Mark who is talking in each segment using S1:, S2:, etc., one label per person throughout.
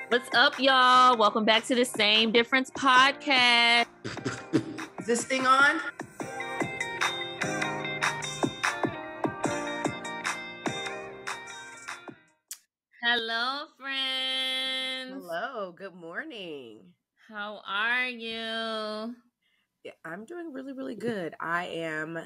S1: What's up, y'all? Welcome back to the Same Difference podcast.
S2: Is this thing on?
S1: Hello, friends.
S2: Hello, good morning.
S1: How are you?
S2: Yeah, I'm doing really, really good. I am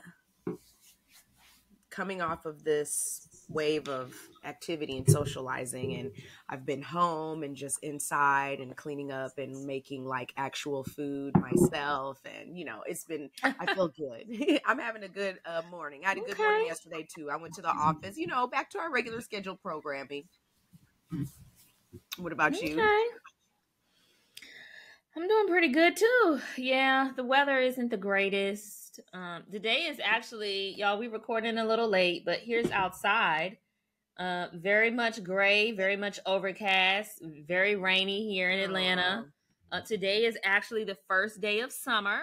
S2: coming off of this wave of activity and socializing, and I've been home and just inside and cleaning up and making like actual food myself, and it's been, I feel good. I'm having a good morning. I had a good morning yesterday too. I went to the office, back to our regular scheduled programming. What about you?
S1: I'm doing pretty good too. Yeah, the weather isn't the greatest. Today is actually, y'all, we recording a little late, but here's outside. Very much gray, very much overcast, very rainy here in Atlanta. Today is actually the first day of summer.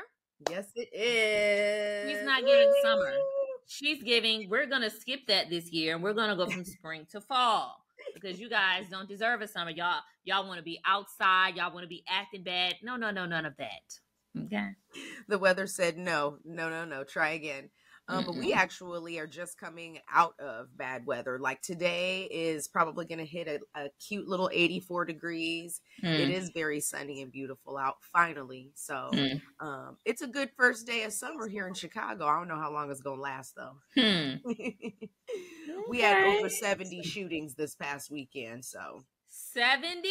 S2: Yes, it is.
S1: She's not giving summer. She's giving, we're going to skip that this year, and we're going to go from spring to fall. Because you guys don't deserve a summer. Y'all want to be outside. Y'all want to be acting bad. No, none of that. Okay.
S2: The weather said no. Try again. But we actually are just coming out of bad weather. Like today is probably going to hit a cute little 84 degrees. It is very sunny and beautiful out finally. So it's a good first day of summer here in Chicago. I don't know how long it's going to last though. We had over 70 shootings this past weekend. So
S1: 70?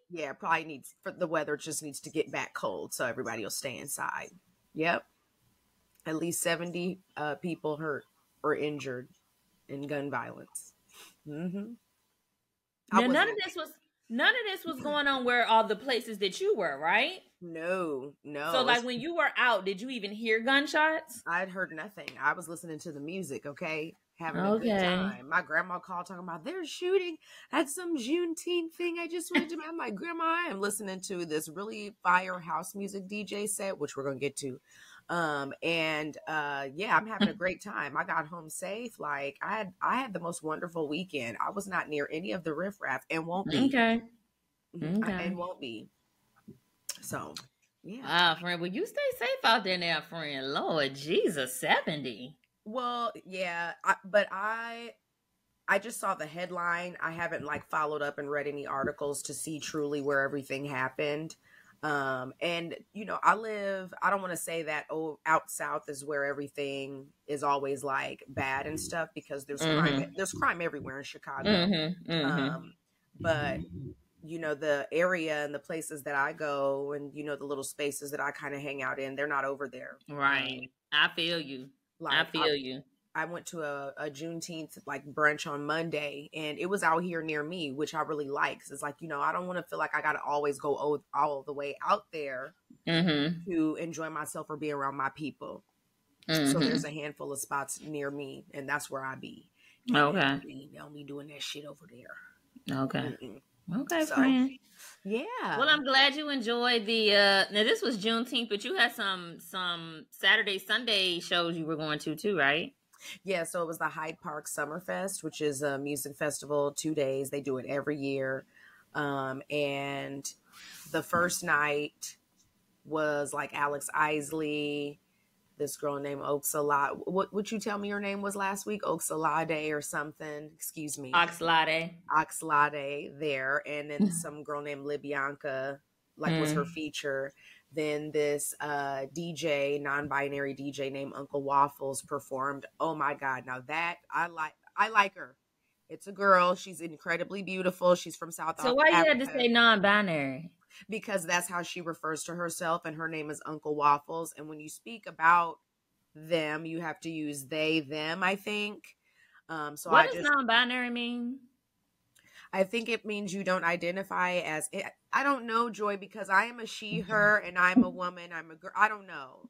S2: Yeah, probably needs for the weather just needs to get back cold so everybody will stay inside. Yep. At least 70 people hurt or injured in gun violence.
S1: Now, none of this was going on where all the places that you were, right?
S2: No.
S1: So like when you were out, did you even hear gunshots?
S2: I'd heard nothing. I was listening to the music, okay? Having a good time. My grandma called talking about they're shooting at some Juneteenth thing. I just went to my grandma. I am listening to this really fire house music DJ set, which we're going to get to. Yeah, I'm having a great time. I got home safe. Like I had the most wonderful weekend. I was not near any of the riffraff and won't be.
S1: Okay.
S2: And won't be. So, yeah.
S1: Wow, friend. Well, you stay safe out there now, friend. Lord Jesus, 70.
S2: Well, yeah, but I just saw the headline. I haven't like followed up and read any articles to see truly where everything happened. And I don't want to say that out south is where everything is always like bad and stuff, because there's crime everywhere in Chicago. But the area and the places that I go and the little spaces that I kind of hang out in, they're not over there.
S1: Right. I feel you. I
S2: went to a Juneteenth like brunch on Monday, and it was out here near me, which I really like. Cause it's like, I don't want to feel like I got to always go all the way out there to enjoy myself or be around my people. So there's a handful of spots near me, and that's where I be.
S1: Okay.
S2: Don't be doing that shit over there.
S1: Okay. Okay, friend.
S2: Yeah.
S1: Well, I'm glad you enjoyed the now this was Juneteenth, but you had some Saturday, Sunday shows you were going to too, right?
S2: Yeah, so it was the Hyde Park Summerfest, which is a music festival, 2 days. They do it every year. And the first night was like Alex Isley, this girl named Oxalate. What would you tell me her name was last week? Oxalate or something. Excuse me. Oxalate there. And then some girl named Libyanka, was her feature. Then this DJ, non-binary DJ named Uncle Waffles performed. Oh my God. Now that I like her. It's a girl. She's incredibly beautiful. She's from South Africa.
S1: So why you had to say non-binary?
S2: Because that's how she refers to herself, and her name is Uncle Waffles. And when you speak about them, you have to use they, them, I think. So
S1: what does non-binary mean?
S2: I think it means you don't identify as it. I don't know, Joy, because I am a she, her, and I'm a woman. I'm a girl. I don't know,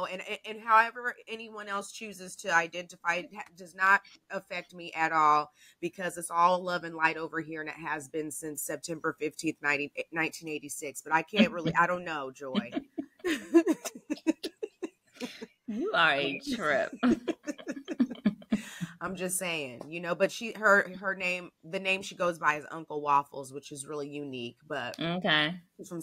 S2: and however anyone else chooses to identify does not affect me at all, because it's all love and light over here, and it has been since September 15th, 1986. But I can't really, I don't know, Joy.
S1: You are a trip.
S2: I'm just saying, but her name, the name she goes by is Uncle Waffles, which is really unique, but
S1: Okay.
S2: she's from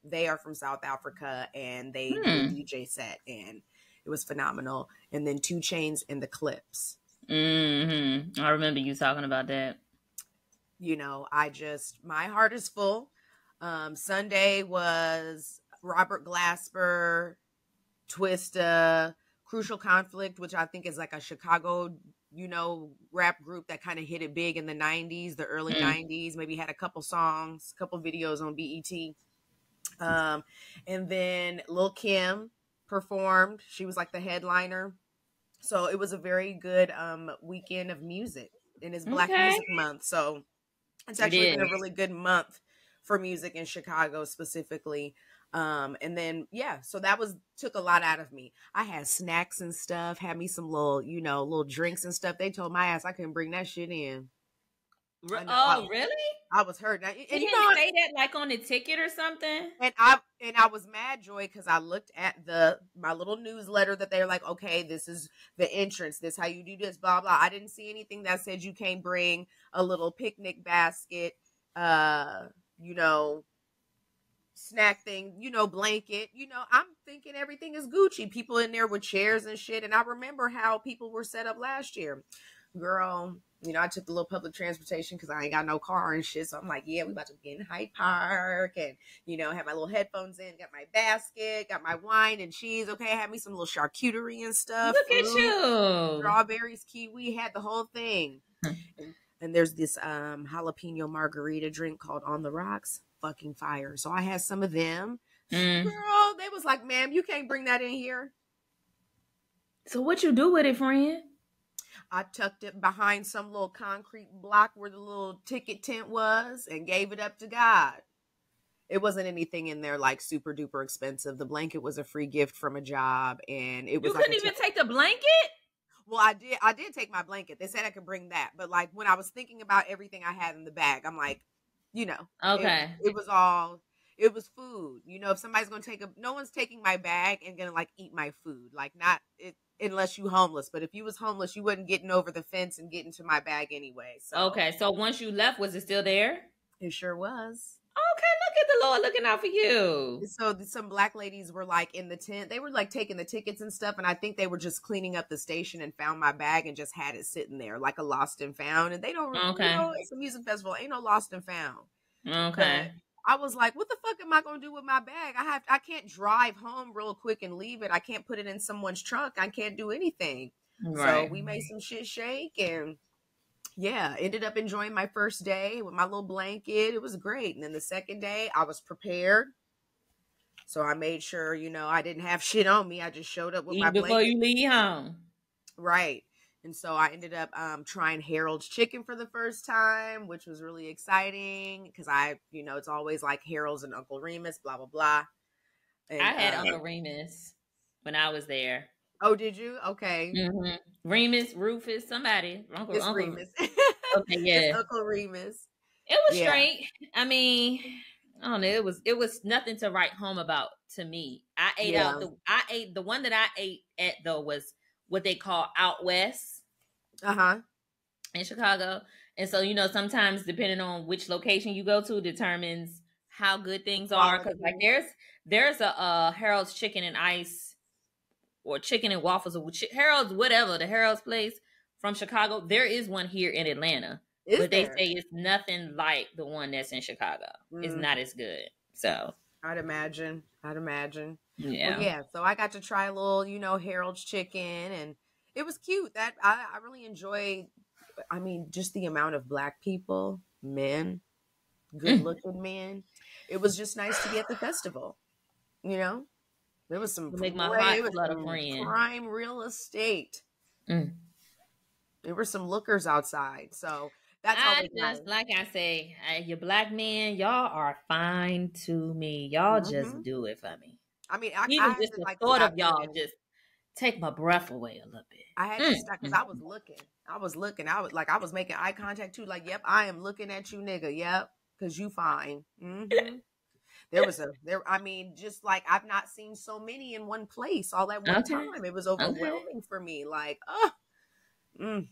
S2: they are from South Africa, and they do a
S1: Hmm.
S2: DJ set, and it was phenomenal. And then 2 Chains and the Clips.
S1: I remember you talking about that.
S2: My heart is full. Sunday was Robert Glasper, Twista, Crucial Conflict, which I think is like a Chicago, rap group that kind of hit it big in the 90s, the early 90s, maybe had a couple songs, a couple videos on BET. And then Lil' Kim performed. She was like the headliner. So it was a very good weekend of music, and it's Black
S1: Okay.
S2: Music Month. So it's actually been a really good month for music in Chicago specifically. And then, so that took a lot out of me. I had snacks and stuff, had me some little drinks and stuff. They told my ass I couldn't bring that shit in.
S1: Really?
S2: I was hurt. And
S1: you didn't say that like on the ticket or something?
S2: And I was mad, Joy, because I looked at my little newsletter that they're like, okay, this is the entrance, this how you do this, blah blah. I didn't see anything that said you can't bring a little picnic basket, snack thing, blanket. I'm thinking everything is Gucci. People in there with chairs and shit. And I remember how people were set up last year. Girl, I took the little public transportation because I ain't got no car and shit. So I'm like, yeah, we about to get in Hyde Park and, have my little headphones in, got my basket, got my wine and cheese. Okay, I had me some little charcuterie and stuff.
S1: Look at you.
S2: Strawberries, kiwi, had the whole thing. And there's this jalapeno margarita drink called On the Rocks. Fucking fire. So I had some of them. Girl, they was like, ma'am, you can't bring that in here.
S1: So what you do with it, friend?
S2: I tucked it behind some little concrete block where the little ticket tent was and gave it up to God. It wasn't anything in there like super duper expensive. The blanket was a free gift from a job, and it was.
S1: You couldn't even take the blanket?
S2: Well, I did take my blanket. They said I could bring that, but like when I was thinking about everything I had in the bag, I'm like,
S1: okay,
S2: it was food. If somebody's gonna no one's taking my bag and gonna like eat my food, like not it. Unless you homeless, but if you was homeless, you wasn't getting over the fence and getting to my bag anyway. So
S1: okay, so once you left, was it still there?
S2: It sure was.
S1: Okay, look at the Lord looking out for you.
S2: So some black ladies were like in the tent. They were like taking the tickets and stuff, and I think they were just cleaning up the station and found my bag and just had it sitting there like a lost and found. And they don't really, it's a music festival, ain't no lost and found.
S1: Okay.
S2: But I was like, what the fuck am I going to do with my bag? I can't drive home real quick and leave it. I can't put it in someone's trunk. I can't do anything. Right. So we made some shit shake and ended up enjoying my first day with my little blanket. It was great. And then the second day I was prepared. So I made sure, I didn't have shit on me. I just showed up with my blanket.
S1: Before you leave home.
S2: Right. And so I ended up trying Harold's chicken for the first time, which was really exciting because it's always like Harold's and Uncle Remus, blah, blah, blah. And,
S1: I had Uncle Remus when I was there.
S2: Oh, did you? Okay.
S1: Mm-hmm. Remus, Rufus, somebody. Uncle
S2: Remus.
S1: Okay, yeah.
S2: It's Uncle Remus.
S1: It was straight. I mean, I don't know. It was nothing to write home about to me. I ate the one that I ate at though was what they call Out West. In Chicago. And so, sometimes depending on which location you go to determines how good things are. Because like there's a Harold's Chicken and Ice or Chicken and Waffles or Harold's whatever, the Harold's place from Chicago. There is one here in Atlanta. But they say it's nothing like the one that's in Chicago. It's not as good. So
S2: I'd imagine.
S1: Yeah.
S2: Well, so I got to try a little, Harold's chicken, and it was cute. That I really enjoyed. I mean, just the amount of black people, men, good-looking men. It was just nice to be at the festival. There was some prime real estate. There were some lookers outside, so that's always nice.
S1: Like I say, you black men, y'all are fine to me. Y'all just do it for me.
S2: I mean,
S1: even just the thought of y'all just take my breath away a little bit.
S2: I had to stop because I was looking. I was making eye contact too. Like, yep, I am looking at you, nigga. Yep, because you fine. I mean, just like I've not seen so many in one place all at one time. It was overwhelming for me. Like, Mm.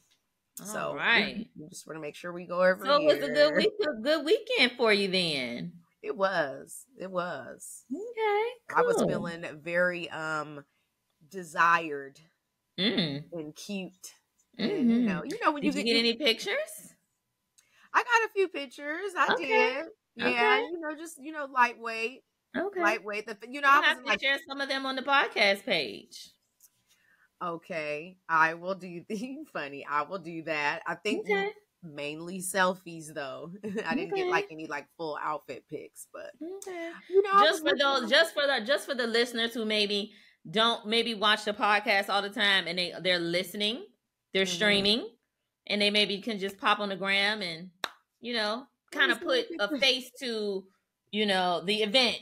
S1: All
S2: So
S1: right.
S2: we just want to make sure we go every
S1: So it was a good
S2: year.
S1: week, a good weekend for you then.
S2: It was. It was.
S1: Okay,
S2: I was
S1: cool.
S2: feeling very desired
S1: Mm.
S2: and cute. And
S1: Mm-hmm.
S2: you know when you
S1: Did you
S2: get
S1: get any pictures?
S2: I got a few pictures. I
S1: Okay.
S2: did. Yeah,
S1: Okay.
S2: just lightweight.
S1: Okay.
S2: Lightweight.
S1: You'll
S2: I
S1: have
S2: wasn't
S1: to
S2: like,
S1: share some of them on the podcast page.
S2: okay, I will do the funny. I will do that. I think
S1: Okay.
S2: mainly selfies though. I didn't get
S1: Okay.
S2: like any like full outfit pics, but
S1: Okay.
S2: I was looking.
S1: Just for the listeners who maybe don't maybe watch the podcast all the time and they're listening, they're
S2: Mhm.
S1: streaming, and they maybe can just pop on the gram and
S2: Let
S1: kind
S2: me
S1: of
S2: see my
S1: put a
S2: picture.
S1: face to the event.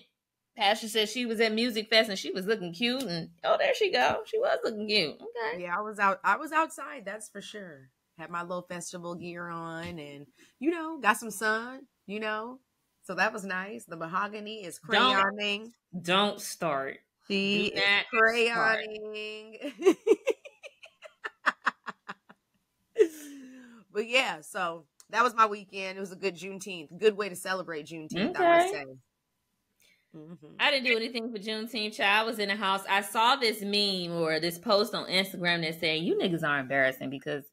S1: Pastor said she was at Music Fest and she was looking cute, and oh, there she go, she was looking cute. Okay.
S2: Yeah, I was out. I was outside. That's for sure. Had my little festival gear on, and got some sun. So that was nice. The mahogany is
S1: Don't
S2: crayoning.
S1: don't start.
S2: She
S1: Do
S2: is
S1: not start.
S2: crayoning. But yeah, so that was my weekend. It was a good Juneteenth. Good way to celebrate Juneteenth, I must
S1: Okay.
S2: say. Mm-hmm.
S1: I didn't do anything for Juneteenth, child. I was in the house. I saw this meme or this post on Instagram that said, "You niggas are embarrassing because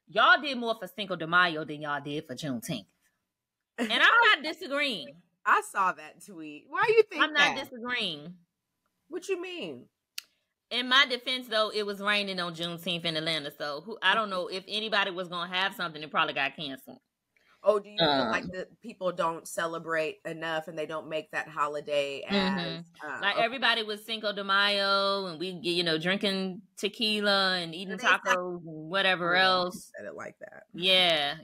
S1: y'all did more for Cinco de Mayo than y'all did for Juneteenth." And I'm not disagreeing.
S2: I saw that tweet. Why you
S1: I'm
S2: think
S1: not
S2: that?
S1: disagreeing.
S2: What you mean?
S1: In my defense, though, it was raining on Juneteenth in Atlanta, so I don't know if anybody was gonna have something. It probably got canceled.
S2: Oh, do you feel like
S1: Um,
S2: the people don't celebrate enough and they don't make that holiday as
S1: Like
S2: okay?
S1: everybody was Cinco de Mayo, and we drinking tequila and eating
S2: They said,
S1: tacos and whatever
S2: oh, you
S1: else.
S2: said it like that.
S1: Yeah,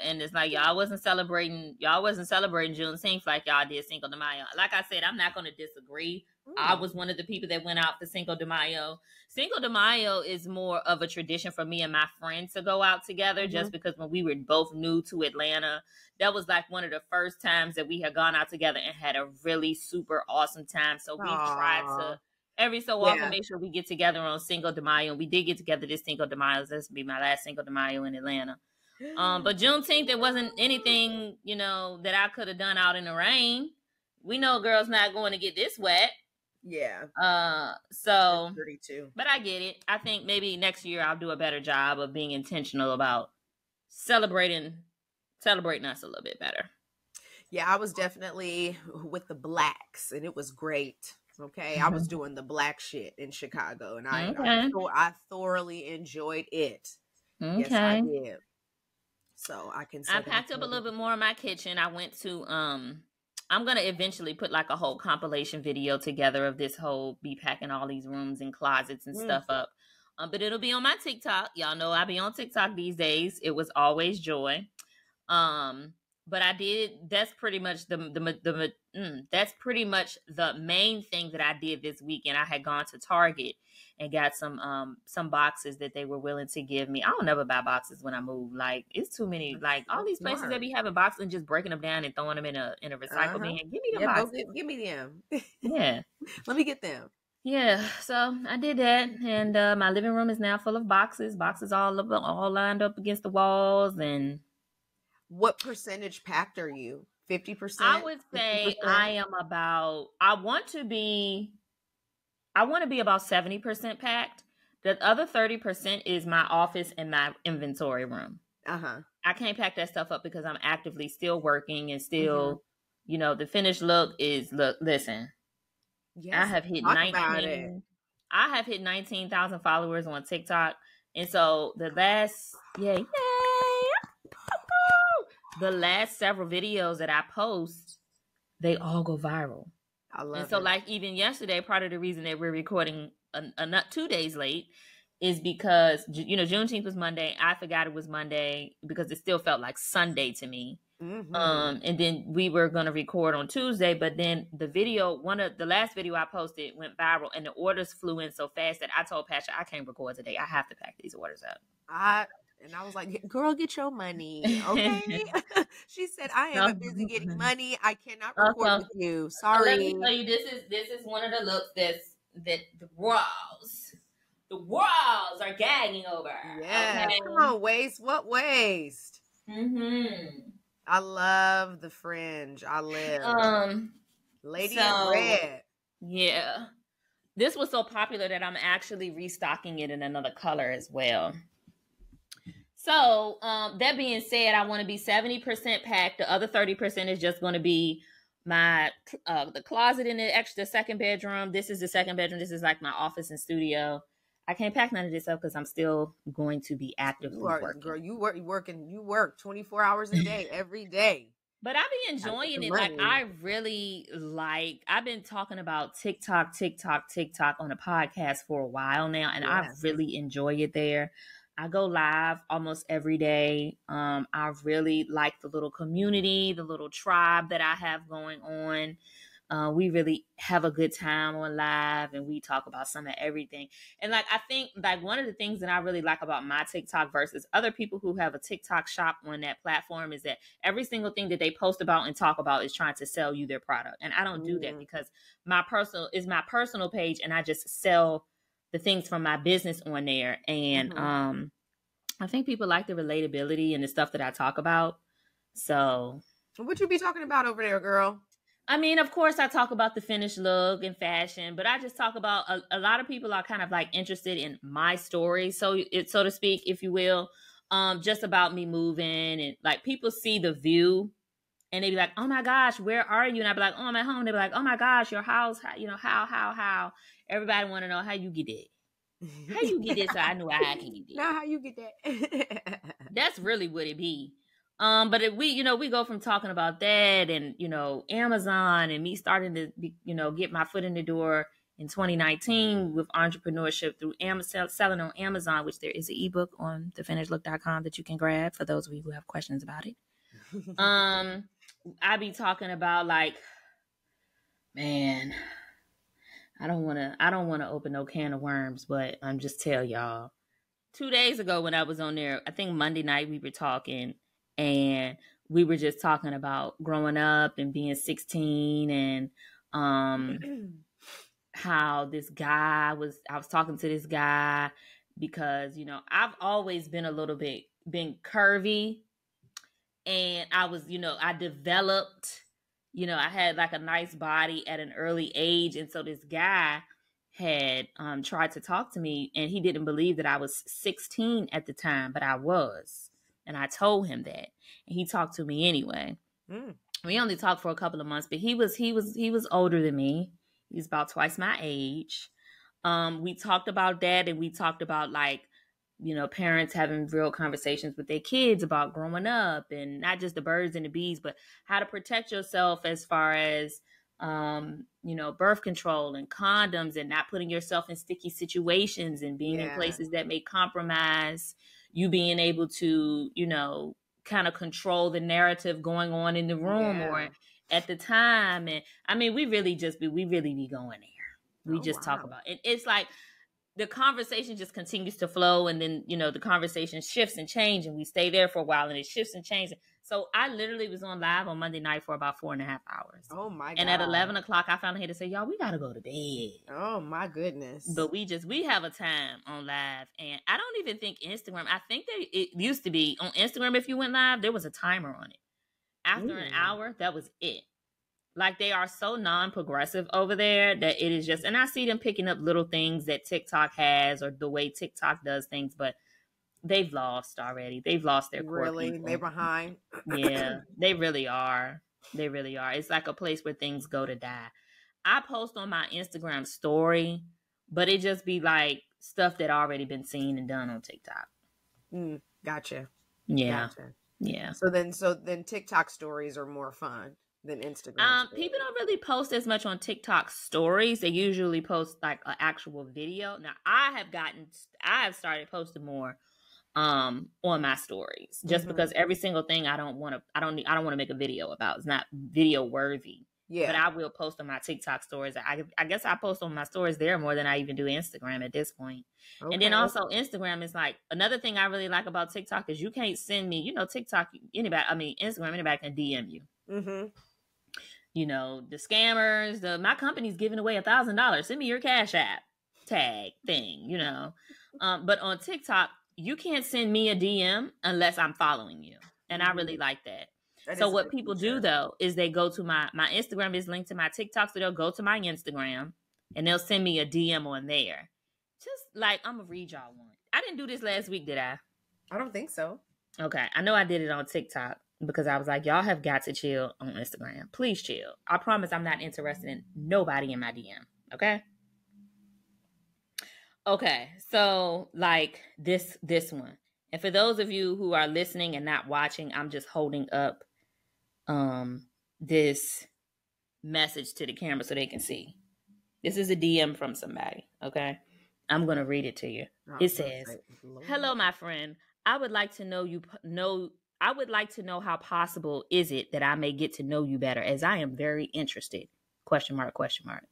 S1: and it's like y'all wasn't celebrating Juneteenth like y'all did Cinco de Mayo. Like I said, I'm not going to disagree. I was one of the people that went out for Cinco de Mayo. Cinco de Mayo is more of a tradition for me and my friends to go out together,
S2: Mm-hmm.
S1: just because when we were both new to Atlanta, that was like one of the first times that we had gone out together and had a really super awesome time. So we've tried
S2: Aw.
S1: to every so often
S2: Yeah.
S1: make sure we get together on Cinco de Mayo. And we did get together this Cinco de Mayo. This will be my last Cinco de Mayo in Atlanta. But Juneteenth, there wasn't anything, that I could have done out in the rain. We know girls not going to get this wet.
S2: Yeah.
S1: So,
S2: 32.
S1: but I get it. I think maybe next year I'll do a better job of being intentional about celebrating us a little bit better.
S2: Yeah, I was definitely with the blacks, and it was great. Okay, I was doing the black shit in Chicago, and I thoroughly enjoyed it. Yes, I
S1: Okay.
S2: did. So I can say
S1: I packed up a little bit more in my kitchen. I went to I'm gonna eventually put like a whole compilation video together of this whole be packing all these rooms and closets and stuff up. But it'll be on my TikTok. Y'all know I be on TikTok these days. It was always joy. But I did. That's pretty much that's pretty much the main thing that I did this weekend. I had gone to Target and got some boxes that they were willing to give me. I don't never buy boxes when I move. Like it's too many. Like all these places that be having boxes and just breaking them down and throwing them in a recycle bin. Give me them boxes.
S2: Give me them.
S1: Yeah.
S2: Let me get them.
S1: Yeah, so I did that, and my living room is now full of boxes. Boxes all lined up against the walls, and
S2: what percentage packed are you? 50%?
S1: I would say
S2: 50%?
S1: I want to be about 70% packed. The other 30% is my office and my inventory room. I can't pack that stuff up because I'm actively still working and still, the finished look is listen.
S2: Yes,
S1: I have hit 19. I have hit 19,000 followers on TikTok, and so the last the last several videos that I post, they all go viral.
S2: I love it.
S1: And so, like even yesterday, part of the reason that we're recording not 2 days late is because Juneteenth was Monday. I forgot it was Monday because it still felt like Sunday to me. And then we were going to record on Tuesday, but then the last video I posted went viral, and the orders flew in so fast that I told Pastor I can't record today. I have to pack these orders up.
S2: And I was like, girl, get your money, okay? She said, I am busy getting money. I cannot record with you. Sorry.
S1: Let me tell you, this is one of the looks that the The walls are gagging over.
S2: Yes.
S1: Okay.
S2: Come on, waste. What waste?
S1: Mm-hmm.
S2: I love the fringe. I live. Lady in
S1: So
S2: red.
S1: yeah. This was so popular that I'm actually restocking it in another color as well. So, that being said, I want to be 70% packed. The other 30% is just going to be my the closet in the extra second bedroom. This is the second bedroom. This is like my office and studio. I can't pack none of this up because I'm still going to be
S2: You
S1: actively
S2: are,
S1: working.
S2: girl. You work 24 hours a day, every day.
S1: But I've been enjoying it. Like, I really like, I've been talking about TikTok on a podcast for a while now, and I really enjoy it there. I go live almost every day. I really like the little community, the little tribe that I have going on. We really have a good time on live, and we talk about some of everything. And like, I think like one of the things that I really like about my TikTok versus other people who have a TikTok shop on that platform is that every single thing that they post about and talk about is trying to sell you their product. And I don't do that because my personal page, and I just sell the things from my business on there. And I think people like the relatability and the stuff that I talk about. So
S2: what you be talking about over there, girl?
S1: I mean, of course, I talk about the finished look and fashion, but I just talk about a lot of people are kind of like interested in my story, so to speak, if you will, just about me moving, and like people see the view and they be like, "Oh my gosh, where are you?" And I be like, "Oh, I'm at home." They be like, "Oh my gosh, your house, how?" Everybody want to know how you get it. How you get this? So I know I can get it.
S2: Now, how you get that?
S1: That's really what it be. But if we go from talking about that and, Amazon and me starting to, get my foot in the door in 2019 with entrepreneurship through Amazon, selling on Amazon, which there is an ebook on thefinishedlook.com that you can grab for those of you who have questions about it. I be talking about like, man, I don't want to open no can of worms, but I'm just tell y'all. 2 days ago when I was on there, I think Monday night we were talking, and we were just talking about growing up and being 16 and how this guy I was talking to this guy because, I've always been a little bit been curvy, and I was, I developed, I had like a nice body at an early age. And so this guy had tried to talk to me, and he didn't believe that I was 16 at the time, but I was. And I told him that, and he talked to me anyway. We only talked for a couple of months, but he was older than me. He was about twice my age. We talked about that, and we talked about like, parents having real conversations with their kids about growing up, and not just the birds and the bees, but how to protect yourself as far as birth control and condoms, and not putting yourself in sticky situations and being in places that may compromise you being able to, kind of control the narrative going on in the room or at the time. And I mean, we really be going there. We just talk about it. It's like the conversation just continues to flow, and then, the conversation shifts and changes, and we stay there for a while, and it shifts and changes. So I literally was on live on Monday night for about 4.5 hours.
S2: Oh my God.
S1: And at 11 o'clock, I finally had to say, y'all, we got to go to bed.
S2: Oh my goodness.
S1: But we have a time on live, and I don't even think Instagram, I think that it used to be on Instagram, if you went live, there was a timer on it. After an hour, that was it. Like, they are so non-progressive over there that it is just, and I see them picking up little things that TikTok has or the way TikTok does things, but they've lost already. They've lost their core people.
S2: They're behind.
S1: Yeah, they really are. They really are. It's like a place where things go to die. I post on my Instagram story, but it just be like stuff that already been seen and done on TikTok.
S2: Gotcha.
S1: Yeah.
S2: Gotcha.
S1: Yeah.
S2: So then TikTok stories are more fun than Instagram.
S1: People don't really post as much on TikTok stories. They usually post like an actual video. Now I have started posting more on my stories, just because every single thing I don't want to make a video about. It's not video worthy. Yeah. But I will post on my TikTok stories. I guess I post on my stories there more than I even do Instagram at this point. Okay. And then also Instagram is like, another thing I really like about TikTok is you can't send me, TikTok, Instagram, anybody can DM you. The scammers, my company's giving away $1,000. Send me your Cash App. tag thing, But on TikTok, you can't send me a DM unless I'm following you. And I really like that.
S2: That
S1: So
S2: is a
S1: what
S2: good
S1: people
S2: feature.
S1: do though is they go to my Instagram is linked to my TikTok, so they'll go to my Instagram and they'll send me a DM on there. Just like I'm gonna read y'all one. I didn't do this last week, did I?
S2: I don't think so.
S1: Okay, I know I did it on TikTok because I was like, y'all have got to chill on Instagram. Please chill. I promise I'm not interested in nobody in my DM. Okay. Okay, so like this one. And for those of you who are listening and not watching, I'm just holding up this message to the camera so they can see. This is a DM from somebody, okay? I'm going to read it to you. It says, "Hello my friend. I would like to know how possible is it that I may get to know you better, as I am very interested. Question mark, question mark.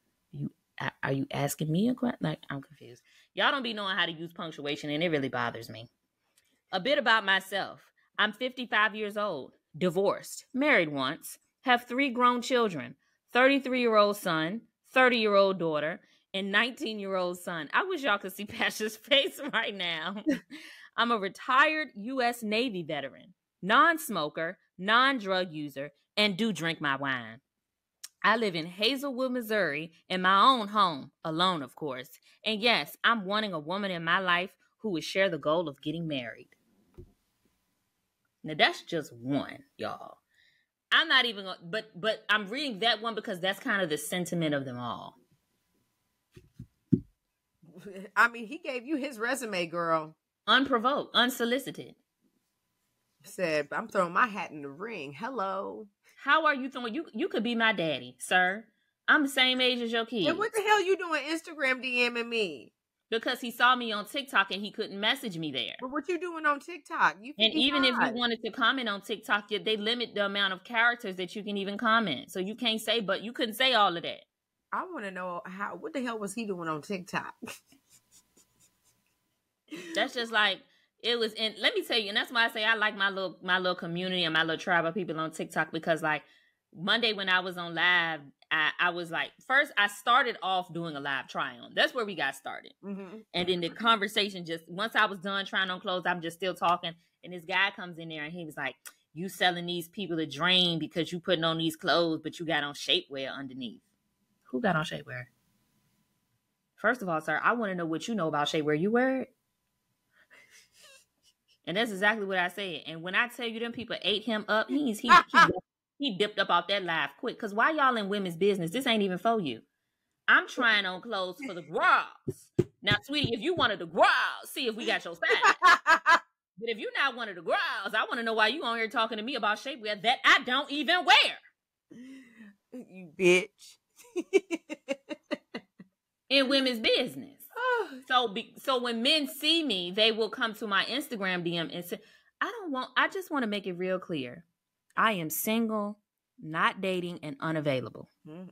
S1: Are you asking me a question? Like, I'm confused. Y'all don't be knowing how to use punctuation, and it really bothers me. A bit about myself. I'm 55 years old, divorced, married once, have 3 grown children, 33-year-old son, 30-year-old daughter, and 19-year-old son. I wish y'all could see Pasha's face right now. I'm a retired U.S. Navy veteran, non-smoker, non-drug user, and do drink my wine. I live in Hazelwood, Missouri, in my own home, alone, of course. And yes, I'm wanting a woman in my life who would share the goal of getting married." Now that's just one, y'all. I'm not even gonna, but I'm reading that one because that's kind of the sentiment of them all.
S2: I mean, he gave you his resume, girl.
S1: Unprovoked, unsolicited.
S2: Said, "I'm throwing my hat in the ring. Hello."
S1: How are you throwing? You could be my daddy, sir. I'm the same age as your kids.
S2: And what the hell you doing Instagram DMing me?
S1: Because he saw me on TikTok and he couldn't message me there.
S2: But what you doing on TikTok?
S1: And even if you wanted to comment on TikTok, they limit the amount of characters that you can even comment. So you can't say, but you couldn't say all of that.
S2: I want to know what the hell was he doing on TikTok?
S1: That's just like it was. And let me tell you, and that's why I say I like my little community and my little tribe of people on TikTok, because like Monday when I was on live, I was like, first I started off doing a live try on. That's where we got started. Mm-hmm. And then the conversation just, once I was done trying on clothes, I'm just still talking. And this guy comes in there and he was like, "You selling these people a dream because you putting on these clothes, but you got on shapewear underneath." Who got on shapewear? First of all, sir, I want to know what you know about shapewear. You wear it? And that's exactly what I said. And when I tell you them people ate him up, he dipped up off that live quick. Because why y'all in women's business? This ain't even for you. I'm trying on clothes for the girls. Now, sweetie, if you wanted the girls, see if we got your size. But if you're not one of the girls, I want to know why you on here talking to me about shapewear that I don't even wear.
S2: You bitch.
S1: In women's business. So when men see me, they will come to my Instagram DM and say, I just want to make it real clear. I am single, not dating, and unavailable. Mm-hmm.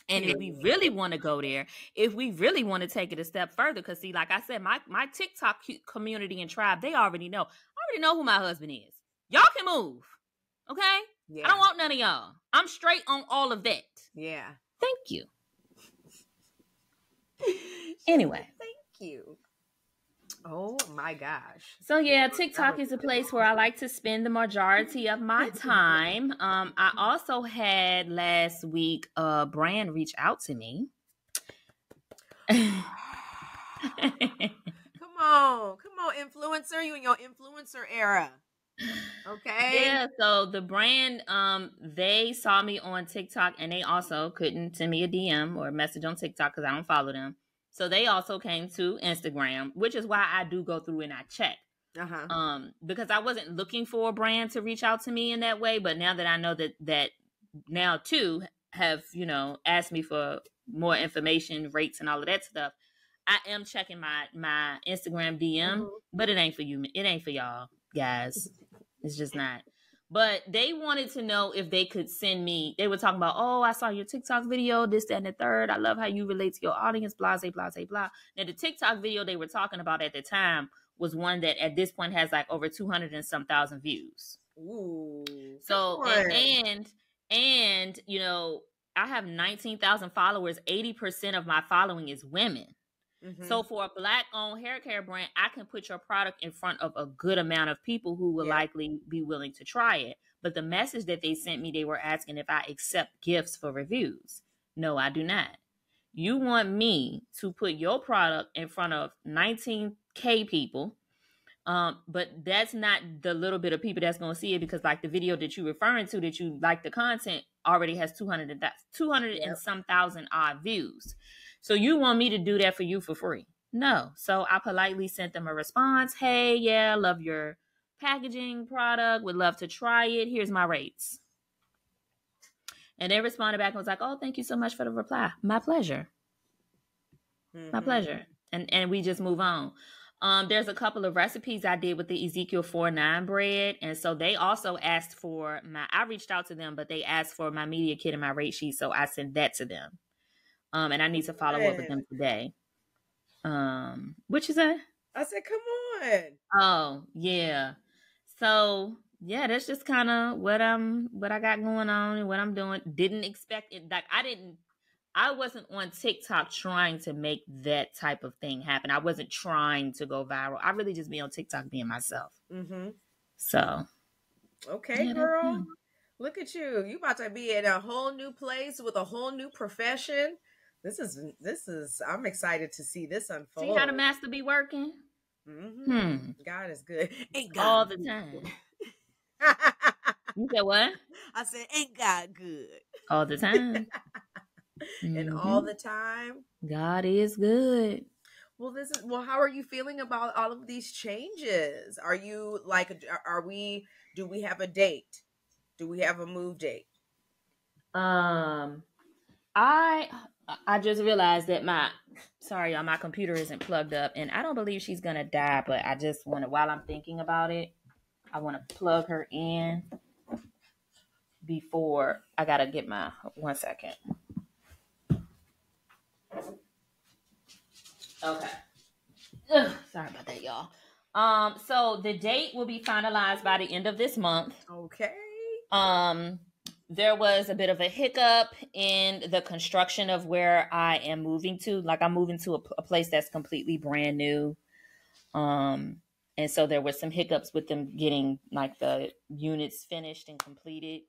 S1: And if we really want to go there, if we really want to take it a step further, because see, like I said, my TikTok community and tribe, they already know. I already know who my husband is. Y'all can move. Okay? Yeah. I don't want none of y'all. I'm straight on all of that.
S2: Yeah.
S1: Thank you. Anyway.
S2: Thank you. Oh my gosh.
S1: So yeah, TikTok is a place where I like to spend the majority of my time. I also had last week a brand reach out to me.
S2: Come on, influencer. You in your influencer era. Okay.
S1: Yeah, so the brand, they saw me on TikTok and they also couldn't send me a DM or a message on TikTok because I don't follow them. So they also came to Instagram, which is why I do go through and I check. Because I wasn't looking for a brand to reach out to me in that way. But now that I know that now too have, asked me for more information, rates and all of that stuff, I am checking my Instagram DM, but it ain't for you. It ain't for y'all guys. It's just not. But they wanted to know if they could send me, they were talking about, "Oh, I saw your TikTok video, this, that, and the third. I love how you relate to your audience, blah, blah, blah, blah." Now, the TikTok video they were talking about at the time was one that at this point has like over 200 and some thousand views.
S2: Ooh.
S1: So, and I have 19,000 followers. 80% of my following is women. So for a Black-owned hair care brand, I can put your product in front of a good amount of people who will likely be willing to try it. But the message that they sent me, they were asking if I accept gifts for reviews. No, I do not. You want me to put your product in front of 19K people, but that's not the little bit of people that's going to see it, because like the video that you're referring to, that you like the content, already has 200 and some thousand odd views. So you want me to do that for you for free? No. So I politely sent them a response. Hey, yeah, love your packaging product. Would love to try it. Here's my rates. And they responded back and was like, oh, thank you so much for the reply. My pleasure. My pleasure. And we just move on. There's a couple of recipes I did with the Ezekiel 4-9 bread. And so they also asked for I reached out to them, but they asked for my media kit and my rate sheet. So I sent that to them. And I need to follow up with them today. What you say?
S2: I said, come on.
S1: Oh, yeah. So yeah, that's just kind of what I got going on and what I'm doing. Didn't expect it. Like I wasn't on TikTok trying to make that type of thing happen. I wasn't trying to go viral. I really just be on TikTok being myself. So.
S2: Okay, girl. Look at you. You about to be in a whole new place with a whole new profession. This is, I'm excited to see this unfold.
S1: See how the master be working?
S2: God is good.
S1: Ain't God all the time. You said what?
S2: I said, ain't God good?
S1: All the time.
S2: And all the time,
S1: God is good.
S2: Well, how are you feeling about all of these changes? Are you like, do we have a date? Do we have a move date?
S1: I just realized that my computer isn't plugged up, and I don't believe she's going to die, but I just want to, while I'm thinking about it, I want to plug her in before I got to get 1 second. Okay. Ugh, sorry about that, y'all. So the date will be finalized by the end of this month.
S2: Okay.
S1: There was a bit of a hiccup in the construction of where I am moving to. Like, I'm moving to a place that's completely brand new. And so there were some hiccups with them getting like the units finished and completed.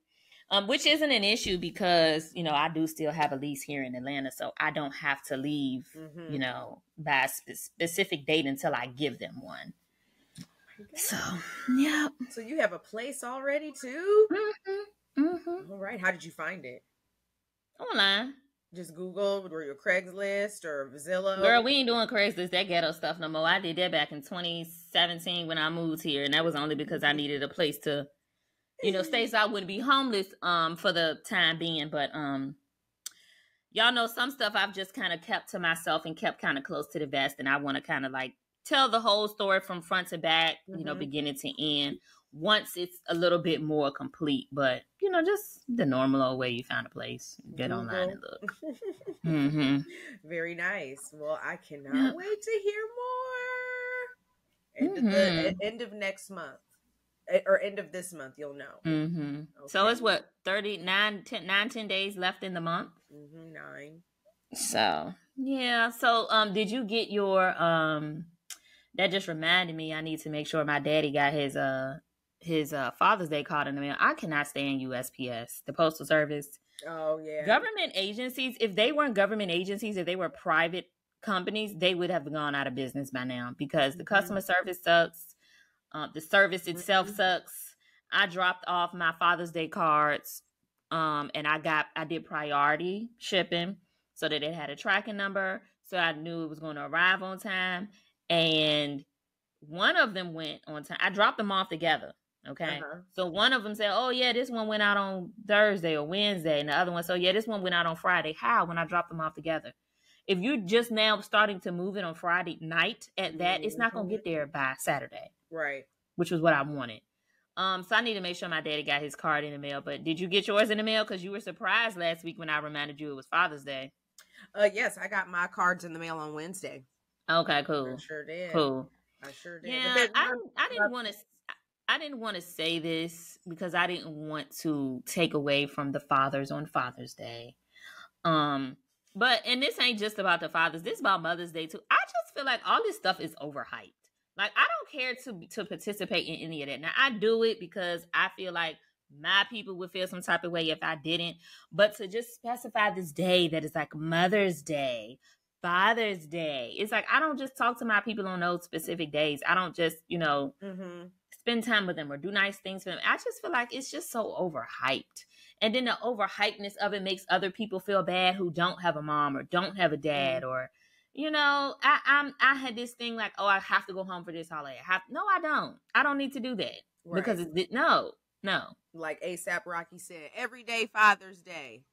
S1: Which isn't an issue because, I do still have a lease here in Atlanta, so I don't have to leave, by a specific date until I give them one. So, yeah.
S2: So you have a place already too? All right. How did you find it?
S1: Online.
S2: Just Google or your Craigslist or Zillow?
S1: Girl, we ain't doing Craigslist, that ghetto stuff no more. I did that back in 2017 when I moved here, and that was only because I needed a place to stay so I wouldn't be homeless for the time being. But y'all know some stuff I've just kind of kept to myself and kept kind of close to the vest, and I want to kind of like tell the whole story from front to back, beginning to end, once it's a little bit more complete. But just the normal old way you find a place, get online and look.
S2: Very nice. Well, I cannot wait to hear more. End of next month. Or end of this month, you'll know.
S1: Okay. So it's what, 10 days left in the month?
S2: 9.
S1: So, yeah. So, did you get your, that just reminded me, I need to make sure my daddy got his Father's Day card in the mail. I cannot stand USPS, the Postal Service.
S2: Oh, yeah.
S1: Government agencies, if they weren't government agencies, if they were private companies, they would have gone out of business by now because the customer service sucks. The service itself sucks. I dropped off my Father's Day cards, and I did priority shipping so that it had a tracking number, so I knew it was going to arrive on time. And one of them went on time. I dropped them off together. Okay. So one of them said, oh yeah, this one went out on Thursday or Wednesday. And the other one, so yeah, this one went out on Friday. How? When I dropped them off together. If you're just now starting to move it on Friday night at that, it's not going to get there by Saturday.
S2: Right.
S1: Which was what I wanted. So I need to make sure my daddy got his card in the mail. But did you get yours in the mail? Because you were surprised last week when I reminded you it was Father's Day.
S2: Yes, I got my cards in the mail on Wednesday.
S1: Okay, cool.
S2: I sure did.
S1: Cool.
S2: I sure did.
S1: Yeah, I didn't want to say this because I didn't want to take away from the fathers on Father's Day. But and this ain't just about the fathers. This is about Mother's Day too. I just feel like all this stuff is overhyped. Like I don't care to participate in any of that. Now I do it because I feel like my people would feel some type of way if I didn't. But to just specify this day that is like Mother's Day, Father's Day, it's like I don't just talk to my people on those specific days. I don't just spend time with them or do nice things for them. I just feel like it's just so overhyped. And then the overhypeness of it makes other people feel bad who don't have a mom or don't have a dad or, I had this thing like, oh, I have to go home for this holiday. No, I don't. I don't need to do that because no.
S2: Like ASAP Rocky said, every day Father's Day.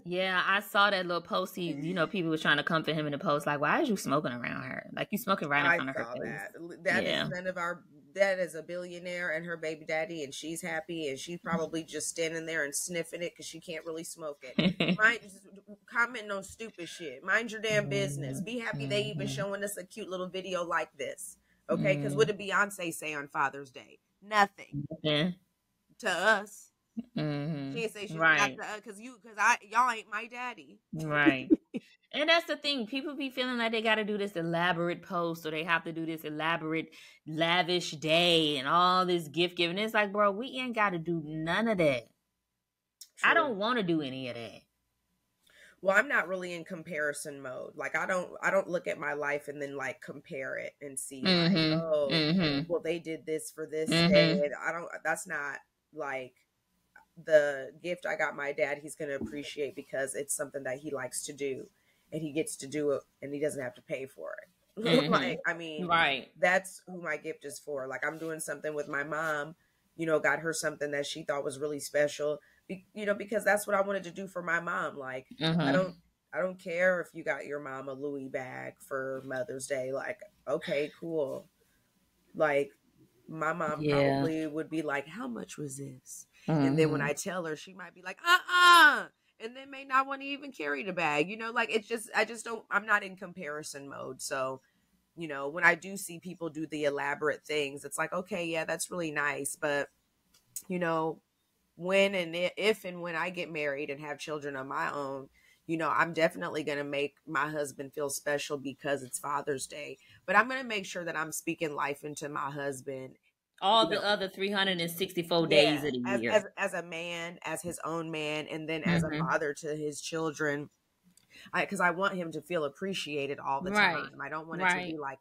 S1: Yeah, I saw that little post. People were trying to comfort him in the post. Like, why is you smoking around her? Like, you smoking right in front of her face.
S2: That is none of our. That is a billionaire and her baby daddy, and she's happy, and she's probably just standing there and sniffing it because she can't really smoke it. Commenting on stupid shit. Mind your damn business. Be happy they even showing us a cute little video like this. Okay, because what did Beyonce say on Father's Day? Nothing. To us. She didn't say she's not to us because y'all ain't my daddy.
S1: Right. And that's the thing. People be feeling like they got to do this elaborate post or they have to do this elaborate, lavish day and all this gift giving. It's like, bro, we ain't got to do none of that. True. I don't want to do any of that.
S2: Well, I'm not really in comparison mode. Like, I don't look at my life and then like compare it and see well, they did this for this day. And that's not like the gift I got my dad. He's going to appreciate because it's something that he likes to do. And he gets to do it and he doesn't have to pay for it.
S1: Right.
S2: That's who my gift is for. Like I'm doing something with my mom, got her something that she thought was really special, because that's what I wanted to do for my mom. Like, I don't care if you got your mom a Louis bag for Mother's Day. Like, okay, cool. Like my mom probably would be like, how much was this? And then when I tell her, she might be like, and then may not want to even carry the bag, like I'm not in comparison mode. So, when I do see people do the elaborate things, it's like, okay, yeah, that's really nice. But, if and when I get married and have children of my own, I'm definitely going to make my husband feel special because it's Father's Day. But I'm going to make sure that I'm speaking life into my husband.
S1: All the other 364 days of the year.
S2: As a man, as his own man, and then as a father to his children. Because I want him to feel appreciated all the time. I don't want it to be like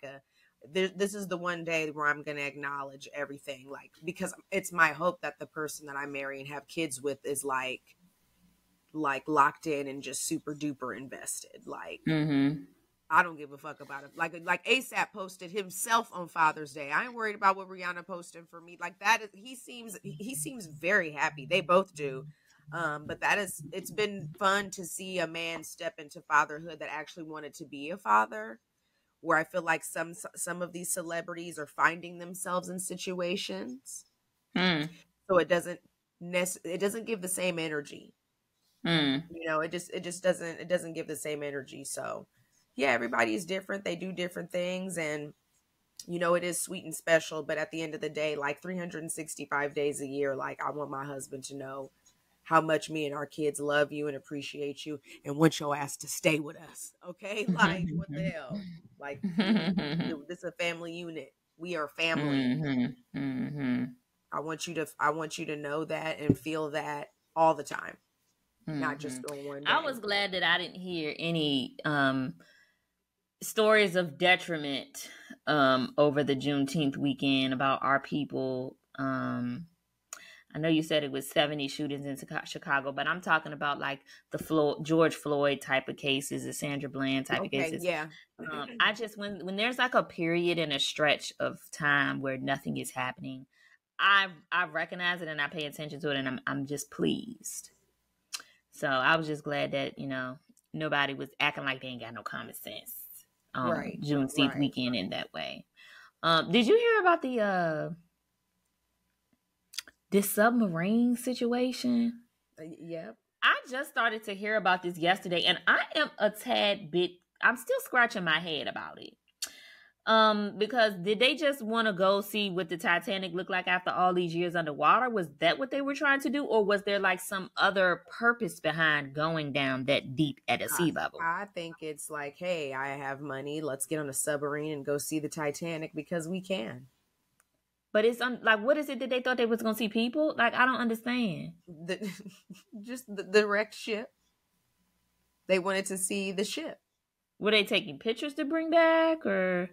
S2: this is the one day where I'm going to acknowledge everything. Like, because it's my hope that the person that I marry and have kids with is like locked in and just super duper invested. Like, I don't give a fuck about it. Like ASAP posted himself on Father's Day. I ain't worried about what Rihanna posted for me. Like that is, he seems very happy. They both do. But it's been fun to see a man step into fatherhood that actually wanted to be a father, where I feel like some of these celebrities are finding themselves in situations. So it doesn't give the same energy. It just doesn't give the same energy. So yeah, everybody's different. They do different things, and it is sweet and special. But at the end of the day, like 365 days a year, like I want my husband to know how much me and our kids love you and appreciate you and want your ass to stay with us. Okay, like what the hell? Like this is a family unit. We are family. I want you to know that and feel that all the time, not just on one day.
S1: I was glad that I didn't hear any stories of detriment over the Juneteenth weekend about our people. I know you said it was 70 shootings in Chicago, but I'm talking about like the George Floyd type of cases, the Sandra Bland type of cases.
S2: Yeah.
S1: I just when there's like a period and a stretch of time where nothing is happening, I recognize it and I pay attention to it, and I'm just pleased. So I was just glad that nobody was acting like they ain't got no common sense. Juneteenth weekend in that way. Did you hear about this submarine situation?
S2: Yep.
S1: I just started to hear about this yesterday, and I am a tad bit, I'm still scratching my head about it. Because did they just want to go see what the Titanic looked like after all these years underwater? Was that what they were trying to do? Or was there like some other purpose behind going down that deep at a sea level?
S2: I think it's like, hey, I have money. Let's get on a submarine and go see the Titanic because we can.
S1: But it's like, what is it that they thought they was going to see people? Like, I don't understand.
S2: Just the wrecked ship. They wanted to see the ship.
S1: Were they taking pictures to bring back, or?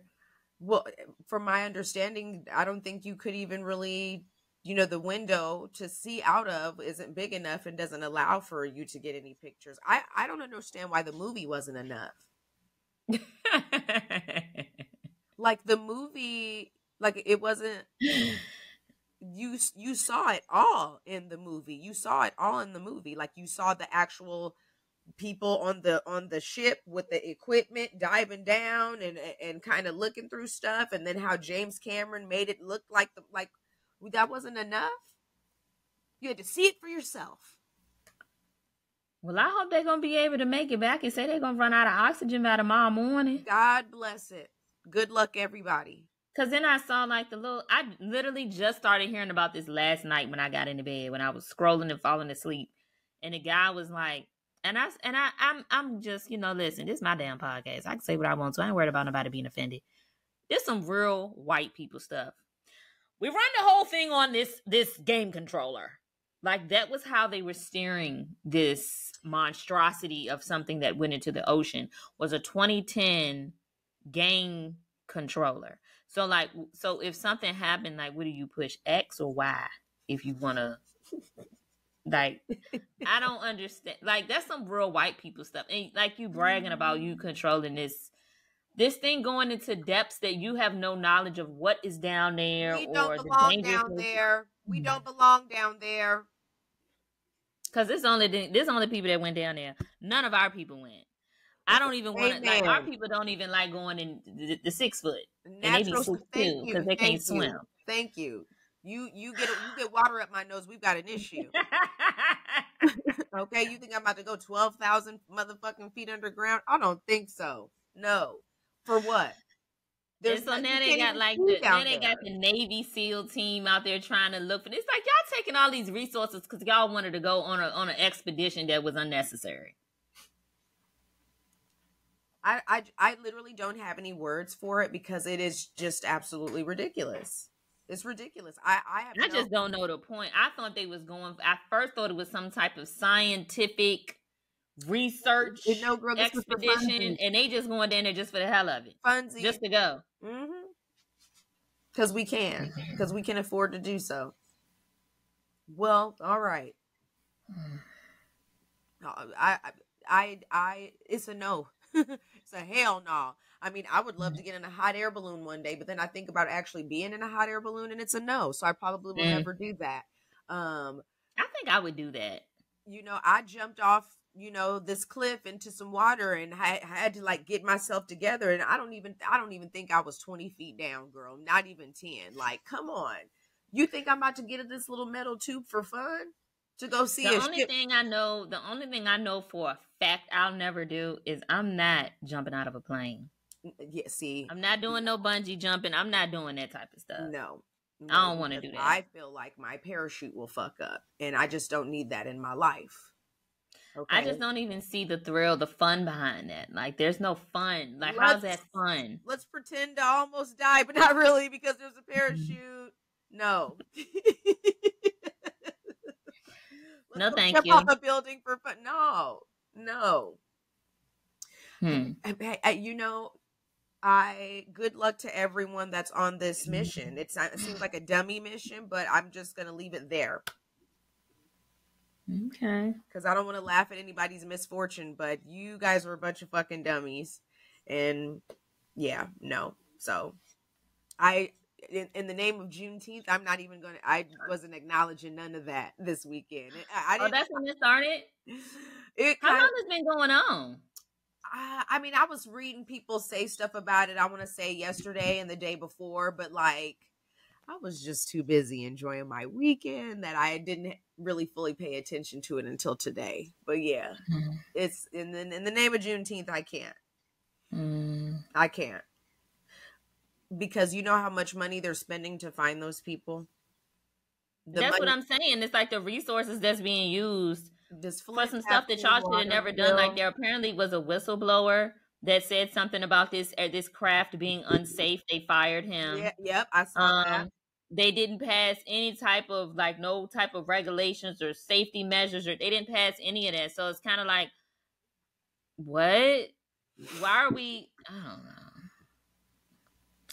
S2: Well, from my understanding, I don't think you could even really, the window to see out of isn't big enough and doesn't allow for you to get any pictures. I don't understand why the movie wasn't enough. Like the movie, like it wasn't. You saw it all in the movie. You saw it all in the movie. Like you saw the actual people on the ship with the equipment diving down and kind of looking through stuff, and then how James Cameron made it look like that wasn't enough. You had to see it for yourself.
S1: Well, I hope they're gonna be able to make it back and say they're gonna run out of oxygen by tomorrow morning.
S2: God bless it. Good luck, everybody.
S1: Cause then I saw like I literally just started hearing about this last night when I got into bed, when I was scrolling and falling asleep, and the guy was like, I'm just, listen, this is my damn podcast. I can say what I want to. I ain't worried about nobody being offended. There's some real white people stuff. We run the whole thing on this game controller. Like that was how they were steering this monstrosity of something that went into the ocean, was a 2010 game controller. So if something happened, like, what do you push, X or Y if you want to? Like, I don't understand. Like, that's some real white people stuff. And like you bragging about you controlling this thing going into depths that you have no knowledge of what is down there.
S2: We don't belong down there. We don't belong down there.
S1: Because there's only people that went down there. None of our people went. I don't even want to, like, our people don't even like going in the 6 foot.
S2: Natural,
S1: and they be 6 too, because they can't swim.
S2: Thank you. You get water up my nose, we've got an issue. Okay, you think I'm about to go 12,000 motherfucking feet underground? I don't think so. No. For what?
S1: And so now they got the Navy SEAL team out there trying to look for this. It's like y'all taking all these resources because y'all wanted to go on an expedition that was unnecessary.
S2: I literally don't have any words for it because it is just absolutely ridiculous. It's ridiculous. I
S1: just don't know the point. I thought they was going. I first thought it was some type of scientific research expedition, and they just going down there just for the hell of it,
S2: funsies,
S1: just to go.
S2: Because we can afford to do so. Well, all right. I it's a no. It's a hell no. I mean, I would love to get in a hot air balloon one day, but then I think about actually being in a hot air balloon, and it's a no. So I probably will never do that.
S1: I think I would do that.
S2: I jumped off, this cliff into some water, and I had to like get myself together. And I don't even think I was 20 feet down, girl. Not even 10. Like, come on. You think I'm about to get in this little metal tube for fun? To go see
S1: the only thing I know for a fact I'll never do is I'm not jumping out of a plane.
S2: Yeah, see,
S1: I'm not doing no bungee jumping. I'm not doing that type of stuff.
S2: No,
S1: I don't want to do that.
S2: I feel like my parachute will fuck up, and I just don't need that in my life.
S1: Okay? I just don't even see the thrill, the fun behind that. Like, there's no fun. Like, how's that fun?
S2: Let's pretend to almost die, but not really because there's a parachute. No.
S1: No, thank you.
S2: Jump off a building for fun. No. Good luck to everyone that's on this mission. It seems like a dummy mission, but I'm just going to leave it there.
S1: Okay.
S2: Because I don't want to laugh at anybody's misfortune, but you guys were a bunch of fucking dummies. And yeah, no. So in the name of Juneteenth, I'm not even going to, I wasn't acknowledging none of that this weekend.
S1: That's when it started? How long has it been going on?
S2: I mean, I was reading people say stuff about it, I want to say yesterday and the day before, but like, I was just too busy enjoying my weekend that I didn't really fully pay attention to it until today. But yeah, it's in the name of Juneteenth, I can't. I can't. because you know how much money they're spending to find those people. The
S1: That's what
S2: money,
S1: I'm saying. It's like the resources that's being used
S2: this
S1: for
S2: Flint
S1: some stuff that
S2: tapping
S1: y'all should have
S2: water
S1: never done. Like
S2: bill.
S1: there apparently was a whistleblower that said something about this craft being unsafe. They fired
S2: Yeah,
S1: him.
S2: yep, I saw that.
S1: Um, they didn't pass any type of like no type of regulations or safety measures, or they didn't pass any of that. So it's kind of like, what? Why are we? I don't know.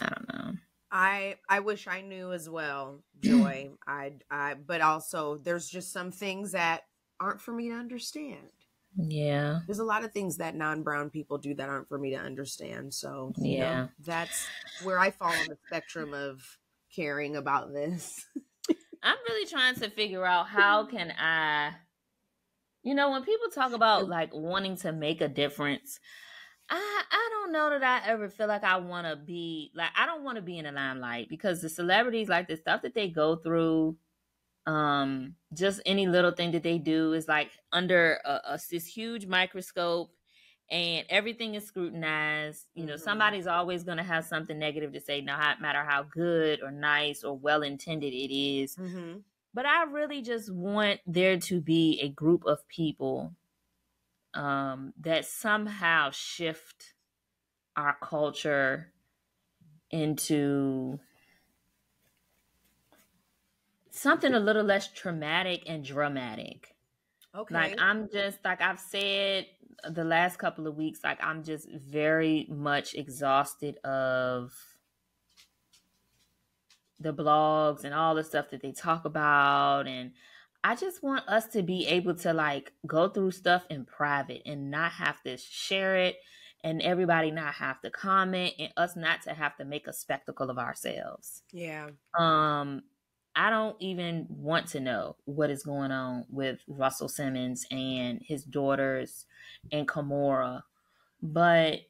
S1: I don't know.
S2: I wish I knew as well, Joy. I but also there's just some things that aren't for me to understand.
S1: Yeah.
S2: There's a lot of things that non-brown people do that aren't for me to understand. So,
S1: Yeah.
S2: that's where I fall on the spectrum of caring about this.
S1: I'm really trying to figure out how can I, when people talk about like wanting to make a difference, I don't know that I ever feel like I want to be like, I don't want to be in the limelight because the celebrities, like the stuff that they go through, just any little thing that they do is like under this huge microscope, and everything is scrutinized. Somebody's always going to have something negative to say, no matter how good or nice or well intended it is.
S2: Mm-hmm.
S1: But I really just want there to be a group of people that somehow shift our culture into something a little less traumatic and dramatic. Like
S2: Okay.
S1: I'm just like I've said the last couple of weeks, like I'm just very much exhausted of the blogs and all the stuff that they talk about, and I just want us to be able to like go through stuff in private and not have to share it, and everybody not have to comment, and us not to have to make a spectacle of ourselves.
S2: Yeah.
S1: um I don't even want to know what is going on with Russell Simmons and his daughters and Kimora, but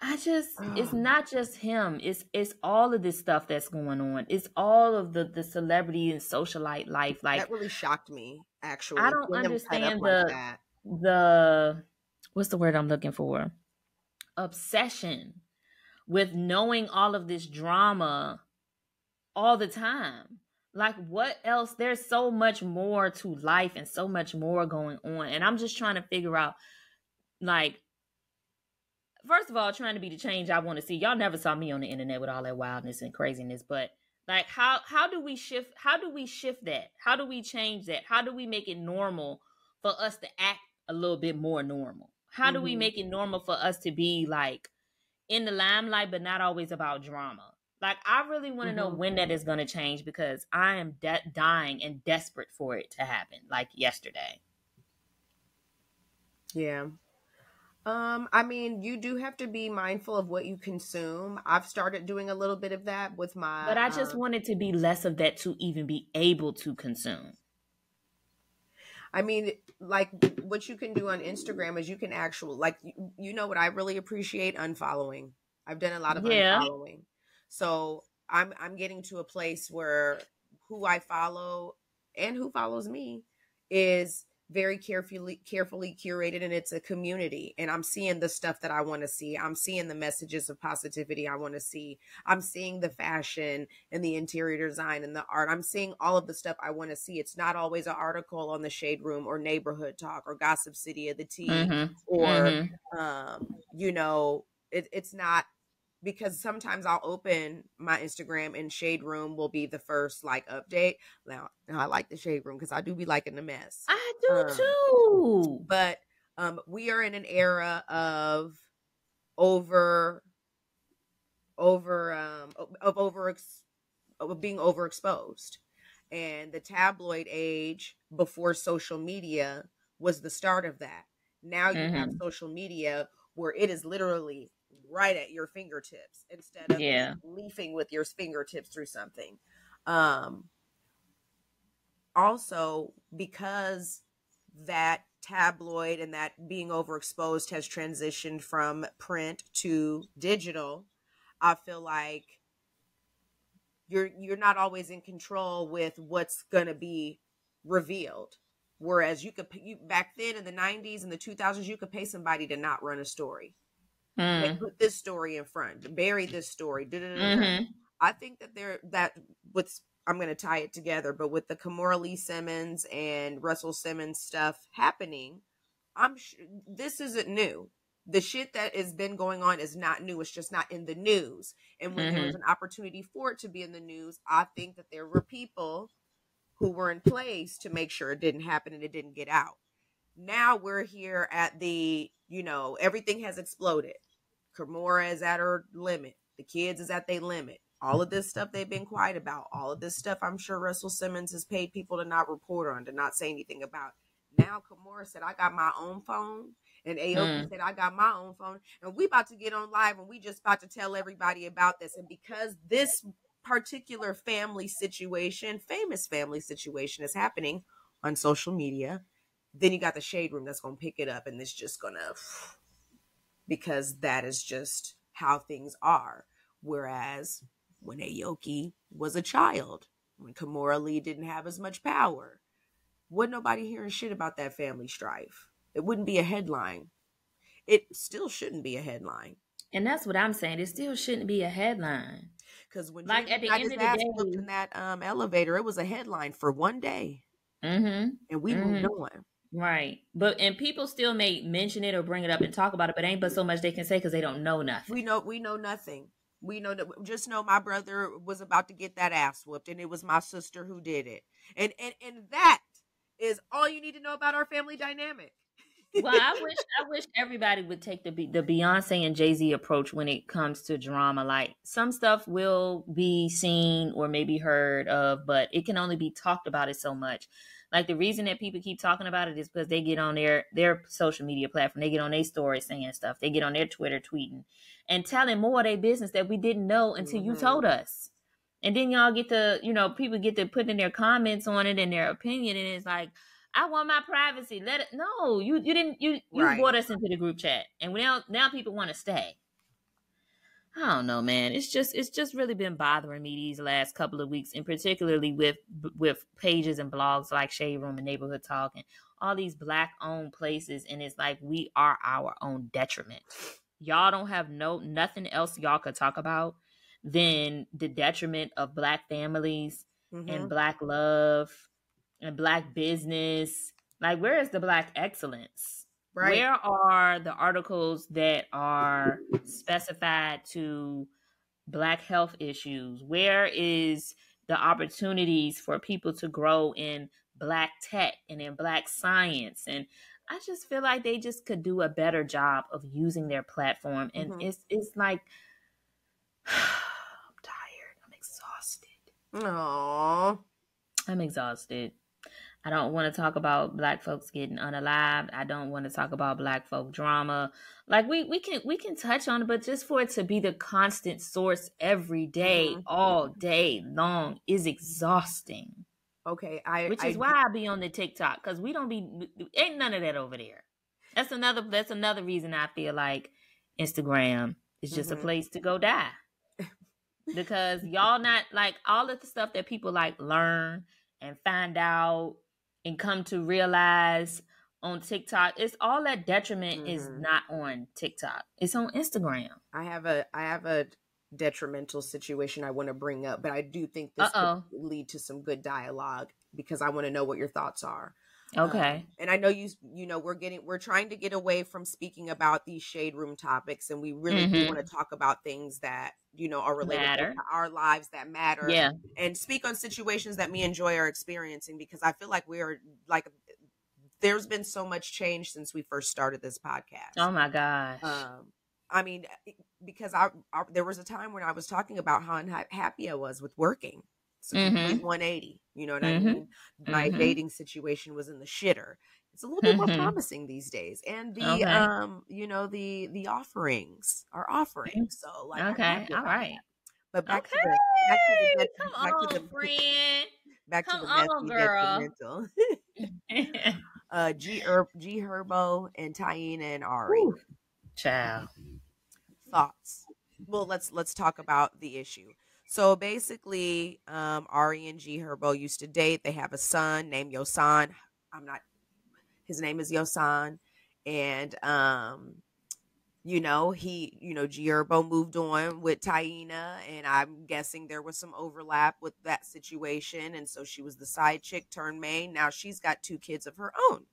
S1: it's
S2: Oh,
S1: not just him. It's all of this stuff that's going on. It's all of the celebrity and socialite life.
S2: that
S1: Like
S2: really shocked me,
S1: I
S2: actually,
S1: don't
S2: seeing them cut up
S1: understand
S2: like that.
S1: the what's the word I'm looking for? Obsession with knowing all of this drama all the time. Like what else? There's so much more to life and so much more going on. And I'm just trying to figure out, like, first of all, trying to be the change I want to see. Y'all never saw me on the internet with all that wildness and craziness, but like how do we shift that? How do we change that? How do we make it normal for us to act a little bit more normal? How do we
S2: Mm-hmm.
S1: make it normal for us to be like in the limelight but not always about drama? Like I really want to know
S2: Mm-hmm.
S1: when that is going to change, because I am dying and desperate for it to happen like yesterday.
S2: Yeah. I mean, you do have to be mindful of what you consume. I've started doing a little bit of that with
S1: But
S2: my
S1: I just want it to be less of that to even be able to consume.
S2: I mean, like what you can do on Instagram is you can actually like you know what I really appreciate, unfollowing. I've done a lot of
S1: Yeah.
S2: unfollowing. So, I'm getting to a place where who I follow and who follows me is very carefully curated, and it's a community, and I'm seeing the stuff that I want to see. I'm seeing the messages of positivity I want to see. I'm seeing the fashion and the interior design and the art. I'm seeing all of the stuff I want to see. It's not always an article on the Shade Room or Neighborhood Talk or Gossip City of the Tea,
S1: Mhm.
S2: or
S1: Mhm.
S2: it's not, because sometimes I'll open my Instagram and Shade Room will be the first like update. Now I like the Shade Room because I do be liking the mess.
S1: I do
S2: Um,
S1: too.
S2: but we are in an era of over over of over of being overexposed, and the tabloid age before social media was the start of that. Now you have
S1: Mhm.
S2: social media where it is literally right at your fingertips instead of you
S1: Yeah.
S2: leafing with your fingertips through something. um Also, because that tabloid and that being overexposed has transitioned from print to digital, I feel like you're not always in control with what's going to be revealed. Whereas you back then in the 90s and the 2000s, you could pay somebody to not run a story. Put this story in front, bury this story. Da, da, da, da.
S1: Mm-hmm.
S2: I think that with I'm going to tie it together, but with the Kimora Lee Simmons and Russell Simmons stuff happening, I'm sure this isn't new. The shit that has been going on is not new. It's just not in the news. And when there was an opportunity for it to be in the news, I think that there were people who were in place to make sure it didn't happen and it didn't get out. Now we're here at the, everything has exploded. Kimora is at her limit. The kids is at their limit. All of this stuff they've been quiet about. All of this stuff I'm sure Russell Simmons has paid people to not report on, to not say anything about. Now Kimora said, I got my own phone. And Aoki said, I got my own phone. And we about to get on live and we just about to tell everybody about this. And because this particular family situation, famous family situation is happening on social media, then you got the shade room that's going to pick it up and it's just going to, because that is just how things are. Whereas when Aoki was a child, when Kimora Lee didn't have as much power, wasn't nobody hearing shit about that family strife. It wouldn't be a headline. It still shouldn't be a headline.
S1: And that's what I'm saying. It still shouldn't be a headline.
S2: Because when
S1: like
S2: Junior
S1: at the
S2: got
S1: end
S2: his
S1: of the
S2: ass
S1: day,
S2: whooped in that elevator, it was a headline for one day. And we moved on.
S1: Right. And people still may mention it or bring it up and talk about it, but ain't but so much they can say because they don't know nothing.
S2: We know nothing. We know that. Just know my brother was about to get that ass whooped, and it was my sister who did it. And that is all you need to know about our family dynamic.
S1: Well, I wish everybody would take the Beyonce and Jay-Z approach when it comes to drama. Like, some stuff will be seen or maybe heard of, but it can only be talked about it so much. Like, the reason that people keep talking about it is because they get on their social media platform, they get on their stories saying stuff, they get on their Twitter tweeting and telling more of their business that we didn't know until you told us. And then y'all get to, people get to put in their comments on it and their opinion, and it's like, I want my privacy. Let it. No, you didn't. You
S2: Right.
S1: brought us into the group chat, and now people want to stay. I don't know, man. It's just really been bothering me these last couple of weeks, and particularly with pages and blogs like Shade Room and Neighborhood Talk and all these Black-owned places, and it's like we are our own detriment. Y'all don't have nothing else y'all could talk about than the detriment of Black families and Black love and Black business. Like, where is the Black excellence? Right. Where are the articles that are specified to Black health issues? Where is the opportunities for people to grow in Black tech and in Black science? And I just feel like they just could do a better job of using their platform. And it's like, I'm tired. I'm exhausted.
S2: Aww.
S1: I'm exhausted. I don't want to talk about Black folks getting unalived. I don't want to talk about Black folk drama. Like, we can touch on it, but just for it to be the constant source every day, all day long, is exhausting.
S2: Okay,
S1: which is why I be on the TikTok, because we don't ain't none of that over there. That's another reason I feel like Instagram is just a place to go die. Because y'all not, like, all of the stuff that people like learn and find out and come to realize on TikTok, it's all that detriment is not on TikTok. It's on Instagram.
S2: I have a detrimental situation I want to bring up, but I do think this could lead to some good dialogue because I want to know what your thoughts are.
S1: Okay.
S2: And I know we're trying to get away from speaking about these shade room topics, and we really do want to talk about things that, are related to our lives, that matter.
S1: Yeah.
S2: And speak on situations that me and Joy are experiencing, because I feel like there's been so much change since we first started this podcast.
S1: Oh my gosh.
S2: I mean, because there was a time when I was talking about how unhappy I was with working. It's a complete 180. You know what I mean? My dating situation was in the shitter. It's a little bit more promising these days. And the the offerings are offering. So, like,
S1: okay, all right.
S2: But back to the detrimental. G Herbo and Taina and Ari.
S1: Ooh, child.
S2: Thoughts. Well, let's talk about the issue. So basically, Ari and G Herbo used to date. They have a son named Yosan. His name is Yosan. And G Herbo moved on with Taina, and I'm guessing there was some overlap with that situation. And so she was the side chick turned main. Now she's got 2 kids of her own.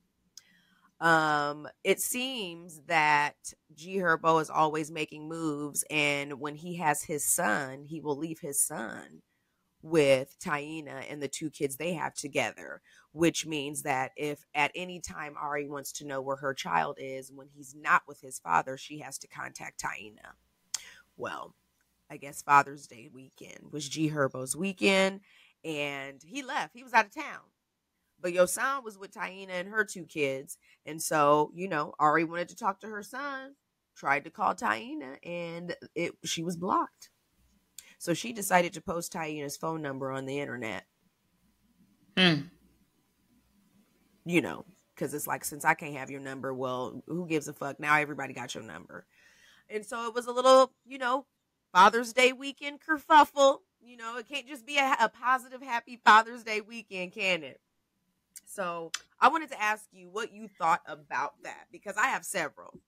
S2: It seems that G Herbo is always making moves, and when he has his son, he will leave his son with Taina and the 2 kids they have together, which means that if at any time Ari wants to know where her child is when he's not with his father, she has to contact Taina. Well, I guess Father's Day weekend was G Herbo's weekend, and he left. He was out of town. But your son was with Taina and her 2 kids. And so, Ari wanted to talk to her son, tried to call Taina, and she was blocked. So she decided to post Taina's phone number on the internet. Because it's like, since I can't have your number, well, who gives a fuck? Now everybody got your number. And so it was a little, Father's Day weekend kerfuffle. It can't just be a positive, happy Father's Day weekend, can it? So I wanted to ask you what you thought about that, because I have several.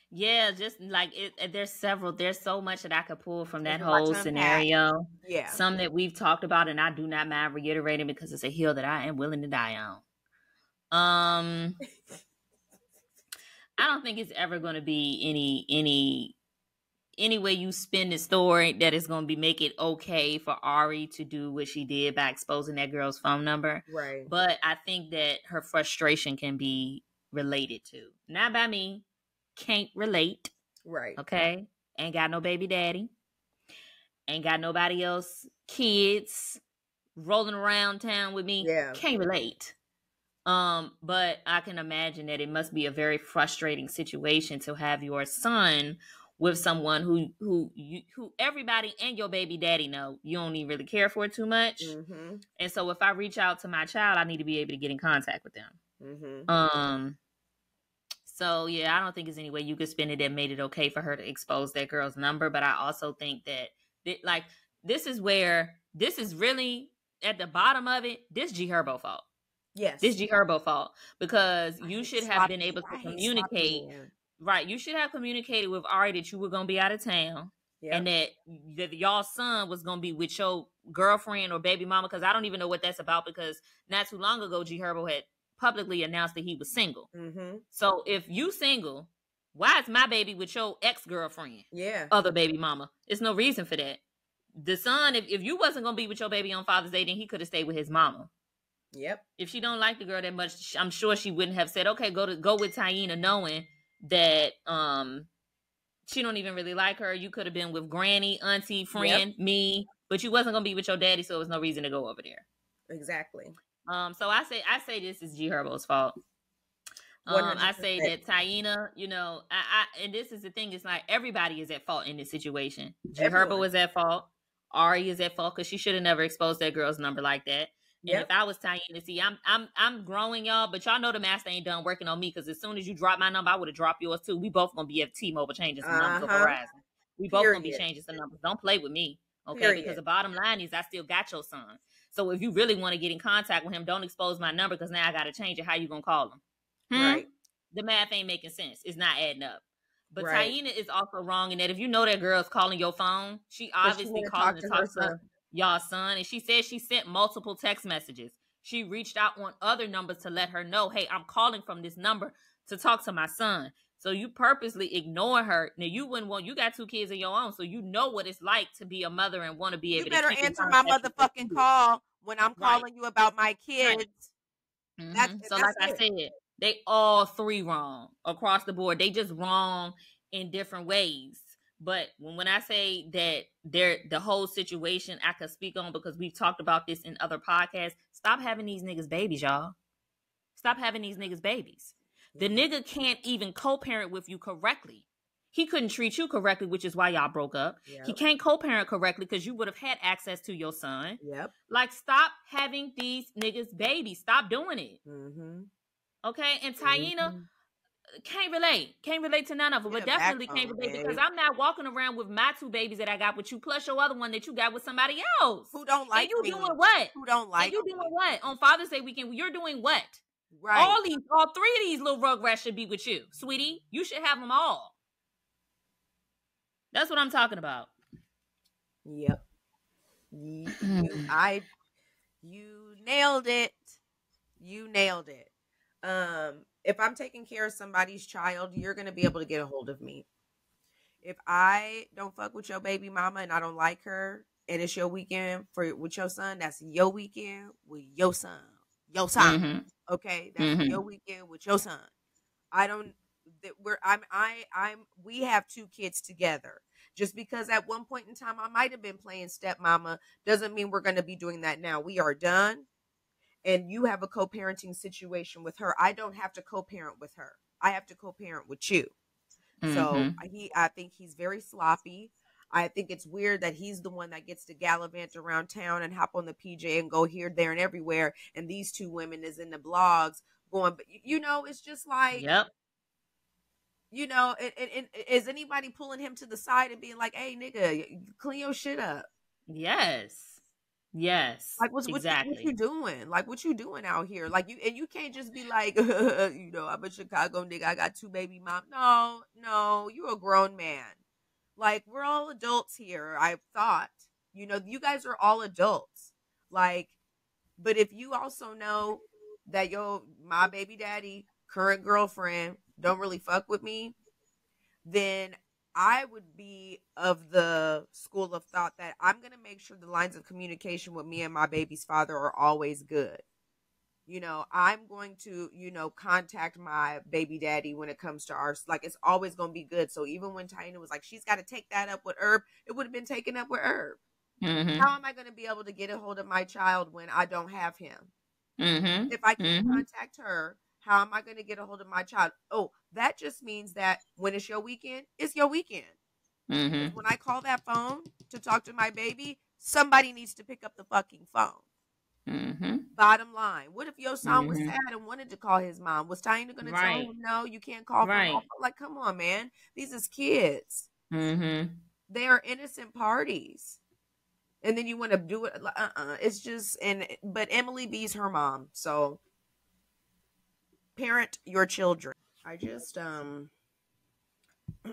S1: Yeah, just like there's several. There's so much that I could pull from that whole scenario.
S2: Yeah.
S1: Some that we've talked about, and I do not mind reiterating because it's a hill that I am willing to die on. I don't think it's ever going to be any way you spin the story that is going to make it okay for Ari to do what she did by exposing that girl's phone number.
S2: Right.
S1: But I think that her frustration can be related to. Not by me. Can't relate.
S2: Right.
S1: Okay. Ain't got no baby daddy. Ain't got nobody else kids rolling around town with me.
S2: Yeah.
S1: Can't relate. But I can imagine that it must be a very frustrating situation to have your son with someone who everybody and your baby daddy know you don't even really care for too much.
S2: Mm-hmm.
S1: And so if I reach out to my child, I need to be able to get in contact with them.
S2: Mm-hmm.
S1: So yeah, I don't think there's any way you could spin it that made it okay for her to expose that girl's number. But I also think that this is really at the bottom of it. This G Herbo fault.
S2: Yes.
S1: This G Herbo fault, because you should have been able to communicate. Right. You should have communicated with Ari that you were going to be out of town. Yep. And that y'all's son was going to be with your girlfriend or baby mama. Because I don't even know what that's about, because not too long ago, G Herbo had publicly announced that he was single.
S2: Mm-hmm.
S1: So if you single, why is my baby with your ex-girlfriend?
S2: Yeah.
S1: Other baby mama. There's no reason for that. The son, if you wasn't going to be with your baby on Father's Day, then he could have stayed with his mama.
S2: Yep.
S1: If she don't like the girl that much, I'm sure she wouldn't have said, okay, go with Taina, knowing that she don't even really like her. You could have been with granny, auntie, friend, me, but you wasn't gonna be with your daddy, so there was no reason to go over there.
S2: Exactly.
S1: So I say this is G Herbo's fault. I say that Taina, and this is the thing, it's like everybody is at fault in this situation. G Herbo is at fault. Ari is at fault because she should have never exposed that girl's number like that. And if I was Taina, see, I'm growing, y'all, but y'all know the master ain't done working on me, because as soon as you drop my number, I would have dropped yours too. We both gonna be at T-Mobile changing some numbers of Verizon. We both gonna be changing some numbers. Don't play with me, okay? Because the bottom line is I still got your son. So if you really want to get in contact with him, don't expose my number, because now I gotta change it. How you gonna call him? Right. The math ain't making sense. It's not adding up. But Taina is also wrong in that if you know that girl's calling your phone, she obviously calling to talk to y'all's son. And she said she sent multiple text messages. She reached out on other numbers to let her know, hey, I'm calling from this number to talk to my son. So you purposely ignore her. Now you got 2 kids of your own, so you know what it's like to be a mother and want to be able to.
S2: You better answer my motherfucking call when I'm calling you about my kids.
S1: Right. Mm-hmm. So like I said, they all 3 wrong across the board. They just wrong in different ways. But when I say that the whole situation I could speak on, because we've talked about this in other podcasts, stop having these niggas babies, y'all. Stop having these niggas babies. The nigga can't even co-parent with you correctly. He couldn't treat you correctly, which is why y'all broke up. Yep. He can't co-parent correctly because you would have had access to your son.
S2: Yep. Like,
S1: stop having these niggas babies. Stop doing it.
S2: Mm-hmm.
S1: Okay? And Taina can't relate to none of them, but definitely can't relate, because I'm not walking around with my 2 babies that I got with you, plus your other one that you got with somebody else.
S2: Who don't like
S1: me. Doing what?
S2: Who don't like
S1: you doing what? On Father's Day weekend, you're doing what?
S2: Right.
S1: All 3 of these little rugrats should be with you, sweetie. You should have them all. That's what I'm talking about.
S2: Yep. You nailed it. You nailed it. If I'm taking care of somebody's child, you're gonna be able to get a hold of me. If I don't fuck with your baby mama and I don't like her, and it's your weekend for with your son, that's your weekend with your son. Your son.
S1: Mm-hmm.
S2: Okay? That's
S1: Mm-hmm.
S2: your weekend with your son. I don't that we're I'm we have two kids together. Just because at one point in time I might have been playing stepmama doesn't mean we're gonna be doing that now. We are done. And you have a co-parenting situation with her. I don't have to co-parent with her. I have to co-parent with you. So
S1: Mm-hmm.
S2: I think he's very sloppy. I think it's weird that he's the one that gets to gallivant around town and hop on the PJ and go here, there, and everywhere. And these two women is in the blogs going, but it's just like,
S1: Yep.
S2: and is anybody pulling him to the side and being like, "Hey, nigga, clean your shit up"?
S1: Yes. Yes.
S2: Like, what you
S1: Exactly.
S2: doing? Like, what you doing out here? Like, you can't just be like, I'm a Chicago nigga. I got two baby mom. No, no, you're a grown man. Like, we're all adults here. I thought, you guys are all adults. Like, but if you also know that my baby daddy, current girlfriend, don't really fuck with me, then I would be of the school of thought that I'm going to make sure the lines of communication with me and my baby's father are always good. I'm going to, contact my baby daddy when it comes to like, it's always going to be good. So even when Taina was like, she's got to take that up with Herb, it would have been taken up with Herb.
S1: Mm-hmm.
S2: How am I going to be able to get a hold of my child when I don't have him?
S1: Mm-hmm.
S2: If I can't
S1: Mm-hmm.
S2: contact her, how am I going to get a hold of my child? Oh, that just means that when it's your weekend, it's your weekend. Because
S1: Mm-hmm.
S2: when I call that phone to talk to my baby, somebody needs to pick up the fucking phone.
S1: Mm-hmm.
S2: Bottom line, what if your son was
S1: Mm-hmm.
S2: sad and wanted to call his mom? Was Taina going to tell
S1: Right.
S2: him, no, you can't call from home?
S1: Right.
S2: Like, come on, man. These is kids.
S1: Mm-hmm.
S2: They are innocent parties. And then you want to do it. It's just, but Emily B's her mom. So parent your children. I just,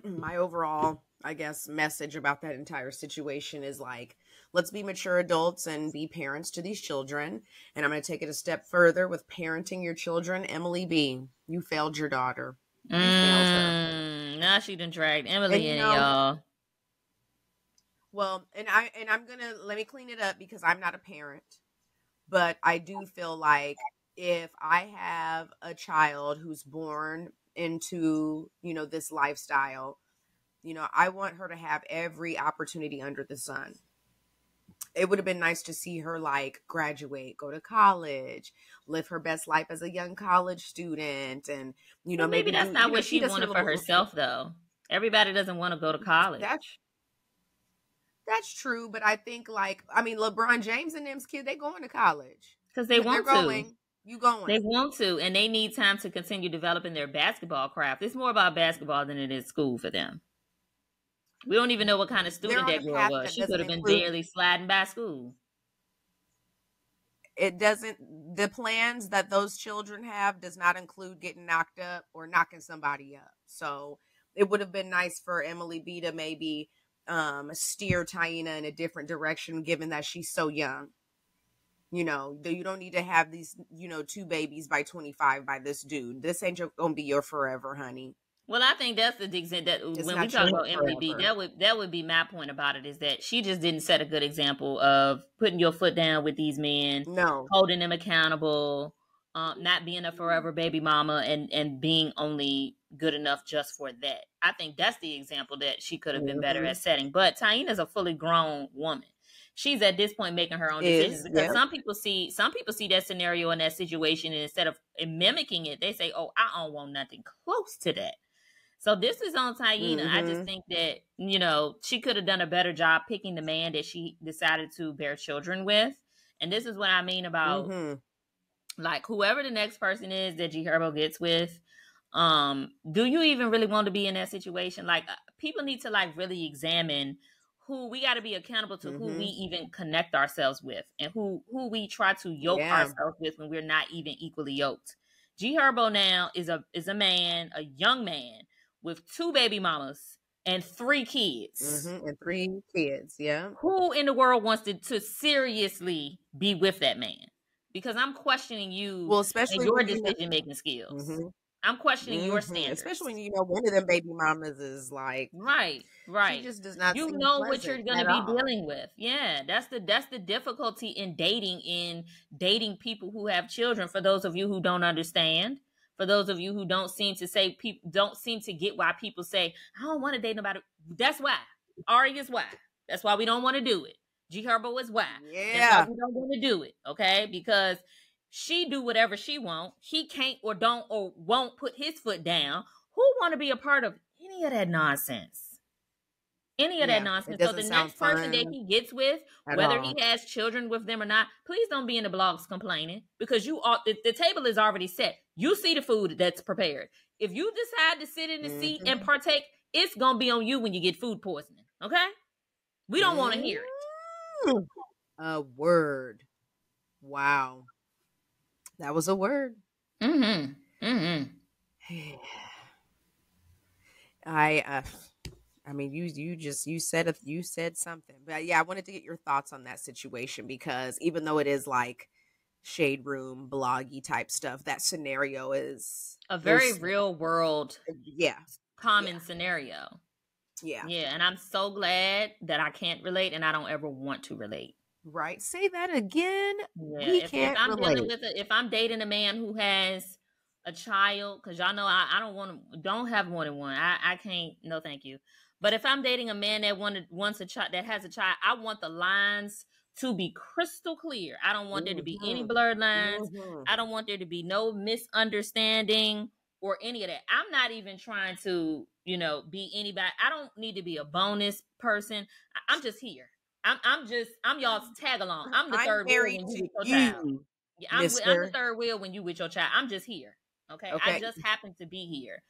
S2: my overall, I guess, message about that entire situation is like, let's be mature adults and be parents to these children. And I'm going to take it a step further with parenting your children. Emily B, you failed your daughter. You failed her.
S1: Now she done dragged
S2: And
S1: Emily in, y'all.
S2: well, I'm going to let me clean it up because I'm not a parent, but I do feel like if I have a child who's born into, this lifestyle, I want her to have every opportunity under the sun. It would have been nice to see her like graduate, go to college, live her best life as a young college student, and
S1: Well, maybe
S2: maybe
S1: that's
S2: do
S1: not what
S2: she
S1: she
S2: doesn't
S1: wanted
S2: have
S1: for
S2: a
S1: herself, though. Everybody doesn't want to go to
S2: that's
S1: college
S2: that's true, but I think LeBron James and them's kid, they going to college.
S1: because they
S2: They're
S1: want to.
S2: going. You
S1: They
S2: going?
S1: want to, and they need time to continue developing their basketball craft. It's more about basketball than it is school for them. We don't even know what kind of
S2: They're
S1: student
S2: on
S1: that
S2: a
S1: girl
S2: path
S1: was.
S2: that
S1: She could
S2: doesn't
S1: have been
S2: include
S1: barely sliding by school.
S2: it doesn't the plans that those children have does not include getting knocked up or knocking somebody up. So it would have been nice for Emily B to maybe steer Taina in a different direction given that she's so young. You don't need to have these, two babies by 25 by this dude. This ain't gonna be your forever, honey.
S1: Well, I think that's the extent that
S2: It's
S1: when we
S2: not
S1: talk
S2: your
S1: about Emily B,
S2: forever.
S1: that would be my point about it is that she just didn't set a good example of putting your foot down with these men,
S2: No.
S1: holding them accountable, not being a forever baby mama, and being only good enough just for that. I think that's the example that she could have been better
S2: Mm-hmm.
S1: at setting. But Taina's a fully grown woman. She's at this point making her own decisions
S2: Is
S1: because
S2: yeah.
S1: some people see that scenario and that situation, and instead of mimicking it, they say, "Oh, I don't want nothing close to that." So this is on Taina. I just
S2: Mm-hmm.
S1: think that, she could have done a better job picking the man that she decided to bear children with. And this is what I mean about
S2: Mm-hmm.
S1: like whoever the next person is that G Herbo gets with. Do you even really want to be in that situation? Like people need to like really examine who we got to be accountable to, who we
S2: Mm-hmm.
S1: even connect ourselves with, and who we try to yoke
S2: Yeah.
S1: ourselves with when we're not even equally yoked. G Herbo now is a man, a young man with two baby mamas and 3 kids.
S2: And 3 kids. Yeah.
S1: Who in the world wants to seriously be with that man? Because I'm questioning you
S2: Well,
S1: and
S2: especially
S1: your
S2: when you know.
S1: decision making skills.
S2: hmm
S1: I'm questioning your
S2: Especially when
S1: standards.
S2: you know one of them baby mamas is like,
S1: Right,
S2: she
S1: right.
S2: just does not
S1: You
S2: seem
S1: know what you're
S2: pleasant
S1: going to
S2: at
S1: be
S2: all.
S1: dealing with. Yeah, that's the difficulty in dating people who have children. For those of you who don't understand, for those of you who don't seem to say people don't seem to get why people say I don't want to date nobody. That's why. Ari is why. That's why we don't want to do it. G Herbo is why. That's why
S2: Yeah.
S1: we don't want to do it. Okay, because she do whatever she want. He can't or don't or won't put his foot down. Who want to be a part of any of that nonsense? Any of that
S2: Yeah. It
S1: nonsense. So the
S2: doesn't sound
S1: next person that
S2: fun
S1: he gets with,
S2: at
S1: whether he
S2: all.
S1: has children with them or not, please don't be in the blogs complaining because you are the table is already set. You see the food that's prepared. If you decide to sit in the seat and
S2: hmm
S1: partake, it's gonna be on you when you get food poisoning. Okay? We don't want to hear it.
S2: A word. Wow. That was a word.
S1: Mm-hmm. Mm-hmm.
S2: I I mean, you said something, but yeah, I wanted to get your thoughts on that situation because even though it is like shade room bloggy type stuff, that scenario is
S1: A very
S2: there's
S1: real world
S2: yeah, yeah,
S1: common scenario.
S2: yeah.
S1: Yeah, and I'm so glad that I can't relate and I don't ever want to relate.
S2: Right. Say that again.
S1: Yeah,
S2: We
S1: if
S2: can't
S1: I'm dealing
S2: relate.
S1: with if I'm dating a man who has a child, because y'all know I don't want to don't have more than one. I can't. No, thank you. But if I'm dating a man that wants a child that has a child, I want the lines to be crystal clear. I don't want there to be any
S2: hmm
S1: blurred lines.
S2: hmm
S1: I don't want there to be no misunderstanding or any of that. I'm not even trying to, be anybody. I don't need to be a bonus person. I'm just here. I'm y'all's tag along. I'm the
S2: I'm
S1: third wheel
S2: married
S1: when you
S2: to
S1: with your child.
S2: you,
S1: Yeah, I'm the
S2: Mister.
S1: third wheel when you with your child. I'm just here. Okay. I
S2: Okay.
S1: just happen to be here.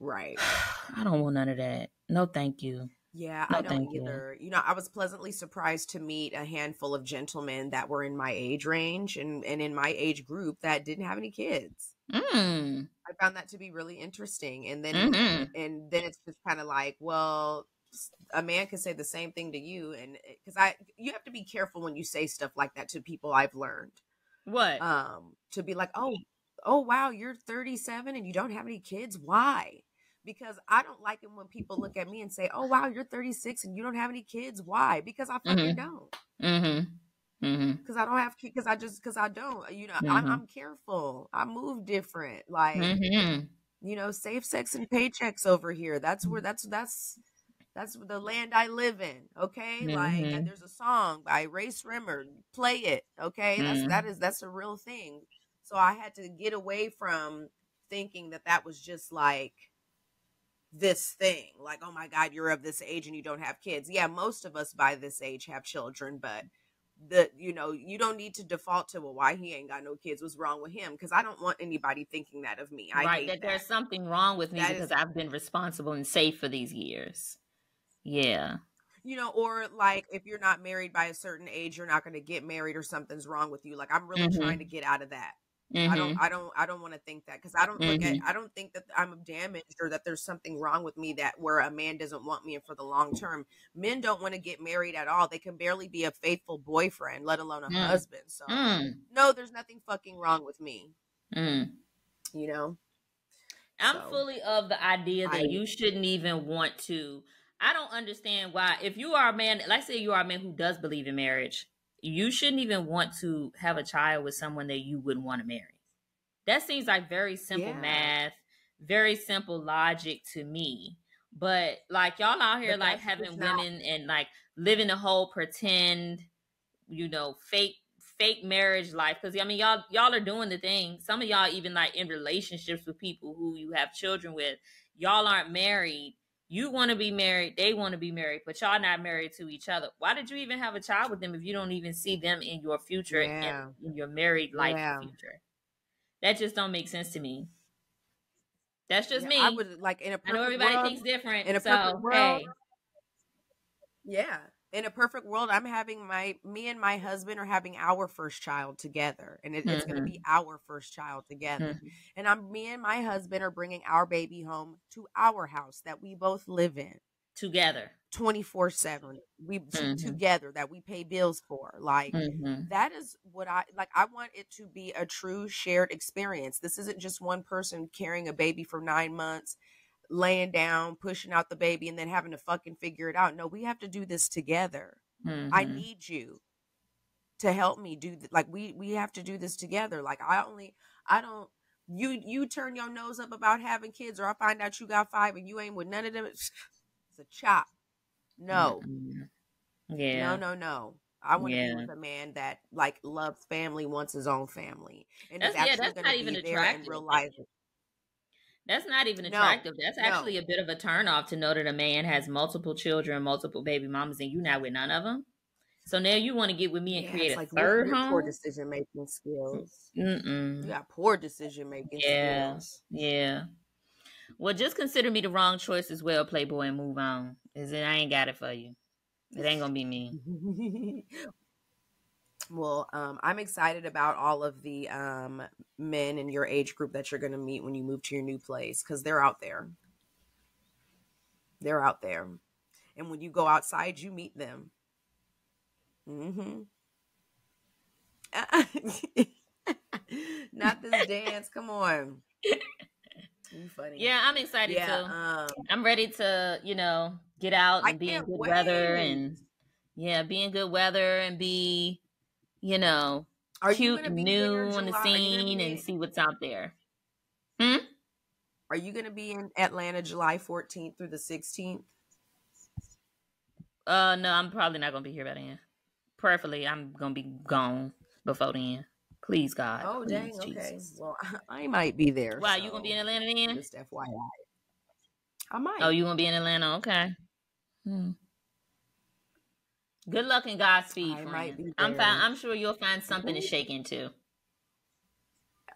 S2: Right.
S1: I don't want none of that. No, thank you.
S2: Yeah, I
S1: No,
S2: don't
S1: thank you.
S2: either. You know, I was pleasantly surprised to meet a handful of gentlemen that were in my age range and in my age group that didn't have any kids.
S1: Mm.
S2: I found that to be really interesting.
S1: Mm-hmm.
S2: And then it's just kind of like, well, a man could say the same thing to you, and because you have to be careful when you say stuff like that to people. I've learned
S1: What?
S2: to be like, oh wow, you're 37 and you don't have any kids. Why? Because I don't like it when people look at me and say, oh wow, you're 36 and you don't have any kids. Why? Because I fucking
S1: Mm-hmm.
S2: don't.
S1: Mm-hmm. Mm-hmm.
S2: Because I don't have kids. Because I don't. You know,
S1: Mm-hmm.
S2: I'm careful. I move different. Like,
S1: Mm-hmm.
S2: you know, safe sex and paychecks over here. That's the land I live in. Okay, like
S1: Mm-hmm.
S2: there's a song by Ray Srimmer. Play it. Okay, that's a real thing. So I had to get away from thinking that that was just like this thing. Like, oh my God, you're of this age and you don't have kids. Yeah, most of us by this age have children, but you don't need to default to, well, why he ain't got no kids, what's wrong with him, because I don't want anybody thinking that of me. I
S1: Right.
S2: hate
S1: That
S2: that.
S1: there's something wrong with me
S2: That
S1: because
S2: is,
S1: I've been responsible and safe for these years. Yeah.
S2: or like if you're not married by a certain age, you're not going to get married or something's wrong with you. Like, I'm really trying to
S1: Mm-hmm.
S2: get out of that.
S1: Mm-hmm.
S2: I don't want to think that, because
S1: Mm-hmm.
S2: I don't think that I'm damaged or that there's something wrong with me that where a man doesn't want me for the long term. Men don't want to get married at all. They can barely be a faithful boyfriend, let alone a
S1: Mm.
S2: husband. So
S1: Mm.
S2: no, there's nothing fucking wrong with me,
S1: Mm.
S2: you know?
S1: I'm
S2: So
S1: fully of the idea
S2: I
S1: that you shouldn't even want to. I don't understand why, if you are a man, like say you are a man who does believe in marriage, you shouldn't even want to have a child with someone that you wouldn't want to marry. That seems like very simple
S2: yeah,
S1: math, very simple logic to me. But like y'all out here
S2: but
S1: like
S2: that's just
S1: having
S2: not
S1: women and like living the whole pretend, fake marriage life, because I mean y'all are doing the thing. Some of y'all even like in relationships with people who you have children with. Y'all aren't married. You want to be married, they want to be married, but y'all not married to each other. Why did you even have a child with them if you don't even see them in your future and
S2: yeah,
S1: in your married life
S2: yeah.
S1: future? That just don't make sense to me. That's just
S2: Yeah, I
S1: me.
S2: would like
S1: I know everybody thinks different,
S2: in a perfect
S1: so
S2: world,
S1: hey.
S2: yeah. In a perfect world, me and my husband are having our first child together, and it's going to be
S1: Mm-hmm.
S2: our first child together.
S1: Mm-hmm.
S2: And me and my husband are bringing our baby home to our house that we both live in
S1: Together.
S2: 24/7. We
S1: Mm-hmm.
S2: together, that we pay bills for. Like,
S1: Mm-hmm.
S2: that is what I like. I want it to be a true shared experience. This isn't just one person carrying a baby for 9 months, laying down, pushing out the baby, and then having to fucking figure it out. No, we have to do this together. I
S1: Mm-hmm.
S2: need you to help me do like we have to do this together. Like, I don't you turn your nose up about having kids, or I find out you got 5 and you ain't with none of them. It's a chop. No.
S1: Mm-hmm.
S2: No,
S1: Yeah.
S2: no, no. I want to be
S1: Yeah.
S2: with a man that like loves family, wants his own family, and is
S1: That's
S2: actually
S1: that's
S2: going to
S1: not
S2: be
S1: even
S2: there and
S1: attractive.
S2: realize it.
S1: That's not even
S2: No,
S1: attractive. That's actually
S2: no.
S1: a bit of a turnoff to know that a man has multiple children, multiple baby mamas, and you not with none of them. So now you want to get with me and
S2: Yeah,
S1: create
S2: it's
S1: a
S2: like
S1: third
S2: your poor
S1: home?
S2: decision making skills. You
S1: Mm-mm.
S2: got poor decision making
S1: Yeah.
S2: skills.
S1: Yeah. Well, just consider me the wrong choice as well, Playboy, and move on. Is it? I ain't got it for you. It ain't gonna be me.
S2: Well, I'm excited about all of the men in your age group that you're going to meet when you move to your new place, because they're out there. They're out there. And when you go outside, you meet them. Hmm. Not this dance. Come on. You funny.
S1: Yeah, I'm excited
S2: Yeah.
S1: too. I'm ready to, get out
S2: I
S1: and be in
S2: can't
S1: good weather
S2: wait.
S1: and yeah, be in good weather and be, you know,
S2: Are you
S1: cute
S2: going to
S1: and
S2: be there
S1: new on the
S2: July? Are you going to
S1: scene and
S2: be
S1: see what's out there. Hmm?
S2: Are you going to be in Atlanta July 14th through the 16th?
S1: No, I'm probably not gonna be here by then. Prayerfully, I'm gonna be gone before then. Please, God,
S2: Oh,
S1: please,
S2: dang. Okay.
S1: Jesus.
S2: Well, I might be there,
S1: Why you gonna be
S2: so
S1: in Atlanta then?
S2: just FYI. I
S1: Oh,
S2: might.
S1: you gonna be in Atlanta? Okay. Hmm. Good luck and Godspeed,
S2: I might
S1: friend.
S2: be
S1: I'm fine.
S2: there.
S1: I'm sure you'll find something to
S2: Ooh.
S1: shake into.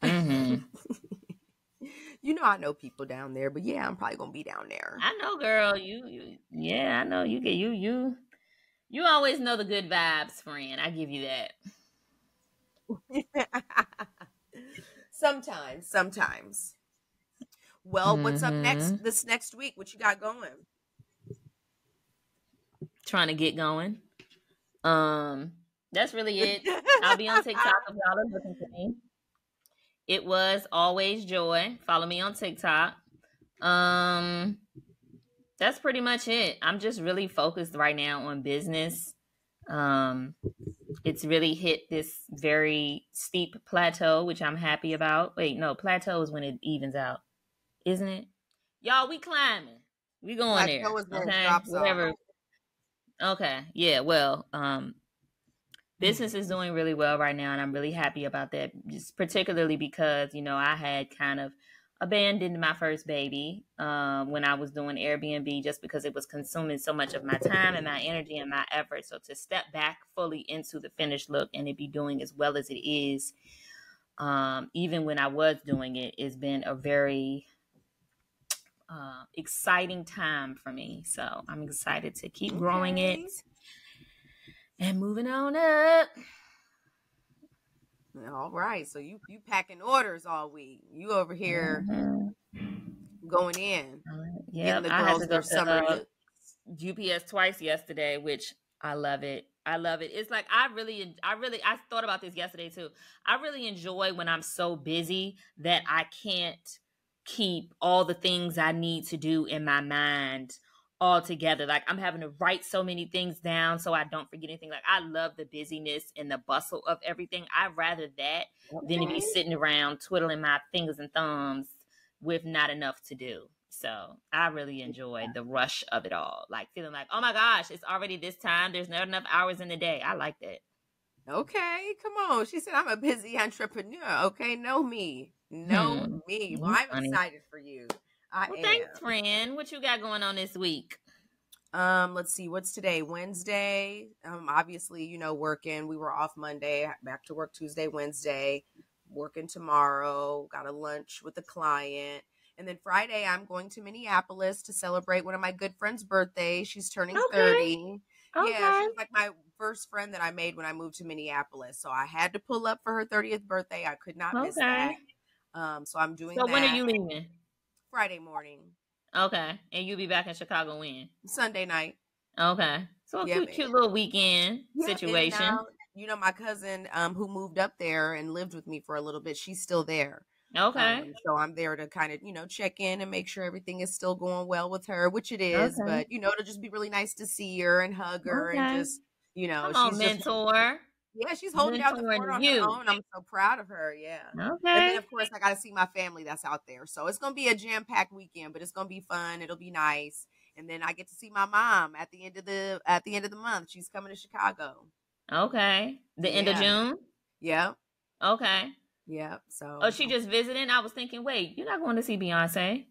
S1: Mm-hmm.
S2: I know people down there, but yeah, I'm probably gonna be down there.
S1: I know, girl. Yeah, I know. You get you always know the good vibes, friend. I give you that.
S2: Sometimes. Well, what's up
S1: Mm-hmm.
S2: next? This next week, what you got going?
S1: Trying to get going. Um, that's really it. I'll be on TikTok if y'all are looking for me. It was always joy. Follow me on TikTok. Um, that's pretty much it. I'm just really focused right now on business. Um, it's really hit this very steep plateau, which I'm happy about. Wait, no, plateau is when it evens out, isn't it? Y'all, we climbing. We going
S2: Plateau
S1: there.
S2: is when it
S1: Okay.
S2: drops off.
S1: Whatever. Okay. Yeah. Well, business is doing really well right now, and I'm really happy about that. Just particularly because I had kind of abandoned my first baby when I was doing Airbnb, just because it was consuming so much of my time and my energy and my effort. So to step back fully into the finished look and it be doing as well as it is, even when I was doing it, it's been a very exciting time for me. So I'm excited to keep growing it
S2: Okay.
S1: and moving on up.
S2: All right. So you packing orders all week. You over here
S1: Mhm.
S2: going in, getting
S1: Yep,
S2: the
S1: I had to
S2: girls
S1: go
S2: their
S1: to
S2: summer looks.
S1: UPS twice yesterday, which I love it. I love it. It's like I thought about this yesterday too. I really enjoy when I'm so busy that I can't keep all the things I need to do in my mind all together. Like I'm having to write so many things down so I don't forget anything. Like I love the busyness and the bustle of everything. I'd rather that than to be
S2: Okay.
S1: sitting around twiddling my fingers and thumbs with not enough to do. So I really enjoyed the rush of it all. Like feeling like, oh my gosh, it's already this time. There's not enough hours in the day. I like that.
S2: Okay, come on. She said I'm a busy entrepreneur. Okay, know me. Know
S1: Hmm.
S2: me. Well,
S1: You
S2: I'm
S1: funny.
S2: excited for you. I
S1: Well, thanks,
S2: am.
S1: friend. What you got going on this week?
S2: Let's see, what's today? Wednesday. Obviously, working. We were off Monday, back to work Tuesday, Wednesday, working tomorrow, got a lunch with a client. And then Friday, I'm going to Minneapolis to celebrate one of my good friend's birthday. She's turning
S1: Okay.
S2: 30. Yeah, she
S1: Okay.
S2: was like my first friend that I made when I moved to Minneapolis. So I had to pull up for her 30th birthday. I could not miss that.
S1: Okay.
S2: So I'm doing
S1: So when are
S2: that
S1: you leaving?
S2: Friday morning,
S1: Okay. And you'll be back in Chicago when?
S2: Sunday night.
S1: Okay. So a
S2: Yeah,
S1: cute,
S2: man.
S1: cute little weekend
S2: Yep, in and
S1: situation.
S2: out. My cousin who moved up there and lived with me for a little bit, she's still there.
S1: Okay.
S2: So I'm there to kind of, check in and make sure everything is still going well with her, which it is.
S1: Okay.
S2: But, it'll just be really nice to see her and hug her and
S1: Okay.
S2: just,
S1: Come on,
S2: she's just,
S1: mentor.
S2: yeah, she's holding down the
S1: Mentoring
S2: fort
S1: the
S2: on her
S1: youth.
S2: own. I'm so proud of her. Yeah. And then,
S1: Okay.
S2: of course, I got to see my family that's out there. So it's going to be a jam packed weekend, but it's going to be fun. It'll be nice. And then I get to see my mom at the end of the month. She's coming to Chicago.
S1: Okay. The end of
S2: Yeah.
S1: June.
S2: Yep.
S1: Okay.
S2: Yep.
S1: Oh,
S2: So
S1: she just visiting. I was thinking, wait, you're not going to see Beyonce?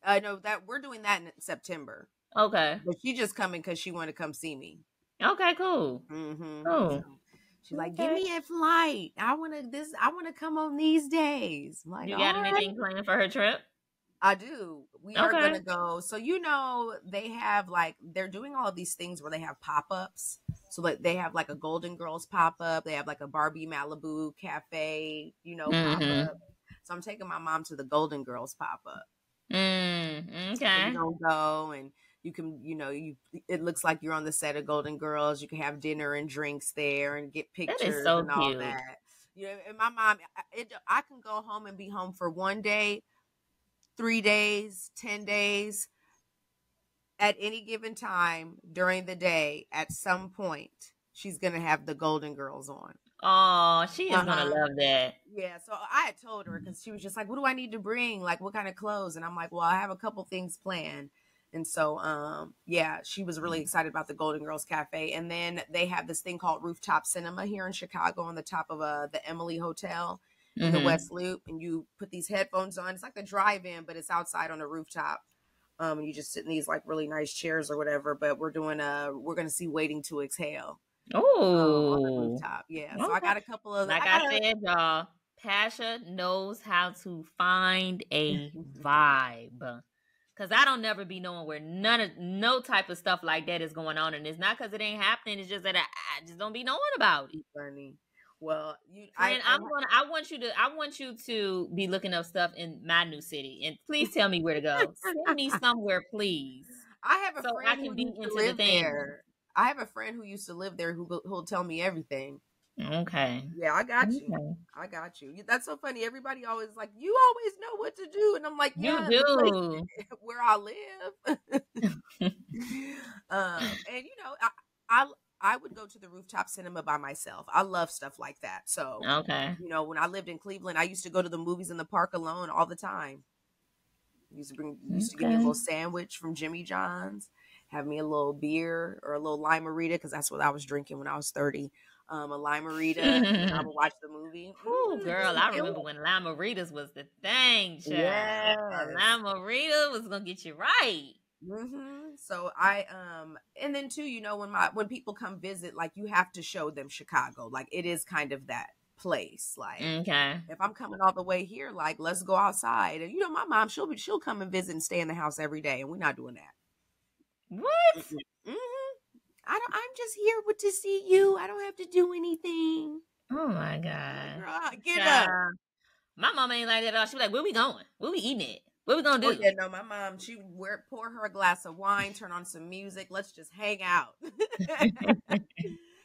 S2: I know that we're doing that in September.
S1: Okay.
S2: But she just coming because she wanted to come see me.
S1: Okay. Cool.
S2: So
S1: Cool.
S2: she's like, "Give
S1: Okay.
S2: me a flight. I want to come on these days." I'm like,
S1: You
S2: "All
S1: got
S2: right."
S1: anything planned for her trip?
S2: I do. We are
S1: Okay.
S2: gonna go. So they have they're doing all of these things where they have pop ups. So like they have like a Golden Girls pop up. They have like a Barbie Malibu cafe, pop
S1: Mm-hmm.
S2: up. So I'm taking my mom to the Golden Girls pop up. So we're
S1: Okay.
S2: gonna go and you can, it looks like you're on the set of Golden Girls. You can have dinner and drinks there and get
S1: That is
S2: pictures
S1: so
S2: and all
S1: cute.
S2: that. And my mom, I can go home and be home for 1 day, 3 days, 10 days at any given time during the day. At some point, she's gonna have the Golden Girls on.
S1: Oh, she is
S2: Uh
S1: gonna
S2: huh.
S1: love that.
S2: Yeah, so I had told her because she was just like, "What do I need to bring? Like, what kind of clothes?" And I'm like, "Well, I have a couple things planned." And so, yeah, she was really excited about the Golden Girls Cafe. And then they have this thing called Rooftop Cinema here in Chicago on the top of the Emily Hotel in the
S1: Mm-hmm.
S2: West Loop. And you put these headphones on. It's like the drive-in, but it's outside on a rooftop. And you just sit in these like really nice chairs or whatever. But we're gonna see Waiting to Exhale on the
S1: Oh,
S2: rooftop. Yeah, so I
S1: okay.
S2: got a couple of
S1: Like
S2: I
S1: I
S2: got
S1: said, y'all, Pasha knows how to find a vibe. Cause I don't never be knowing where no type of stuff like that is going on, and it's not because it ain't happening. It's just that I just don't be knowing about it.
S2: funny. Well,
S1: Friend, I want you to be looking up stuff in my new city, and please tell me where to go. Send me somewhere, please,
S2: I have a
S1: so I
S2: friend who
S1: can be
S2: used to
S1: into the
S2: live
S1: thing.
S2: there. I have a friend who used to live there who'll tell me everything.
S1: Okay.
S2: Yeah, I got you.
S1: Okay.
S2: I got you. That's so funny. Everybody always like, you always know what to do, and I'm like,
S1: You
S2: yeah, the place
S1: do.
S2: where I live. And I I would go to the rooftop cinema by myself. I love stuff like that. So,
S1: Okay.
S2: when I lived in Cleveland, I used to go to the movies in the park alone all the time. Used to give me a
S1: Okay.
S2: little sandwich from Jimmy John's, have me a little beer or a little limerita because that's what I was drinking when I was 30. A limerita, and then I would watch the movie.
S1: Oh,
S2: Just
S1: girl, I
S2: kill
S1: remember
S2: it.
S1: when Lamaritas was the thing, child. A
S2: Yes.
S1: Lamarita was gonna get you right.
S2: So and then too, when people come visit, like you have to show them Chicago. Like it is kind of that place. Like
S1: Okay.
S2: if I'm coming all the way here, like let's go outside. And my mom, she'll come and visit and stay in the house every day, and we're not doing that.
S1: What?
S2: Mm-mm. I'm just here to see you. I don't have to do anything.
S1: Oh my God.
S2: Girl, get up.
S1: Child. My mom ain't like that at all. She be like, where we going? Where we eating it? What we gonna
S2: Oh
S1: do?
S2: yeah, no, my mom, she would pour her a glass of wine, turn on some music. Let's just hang out.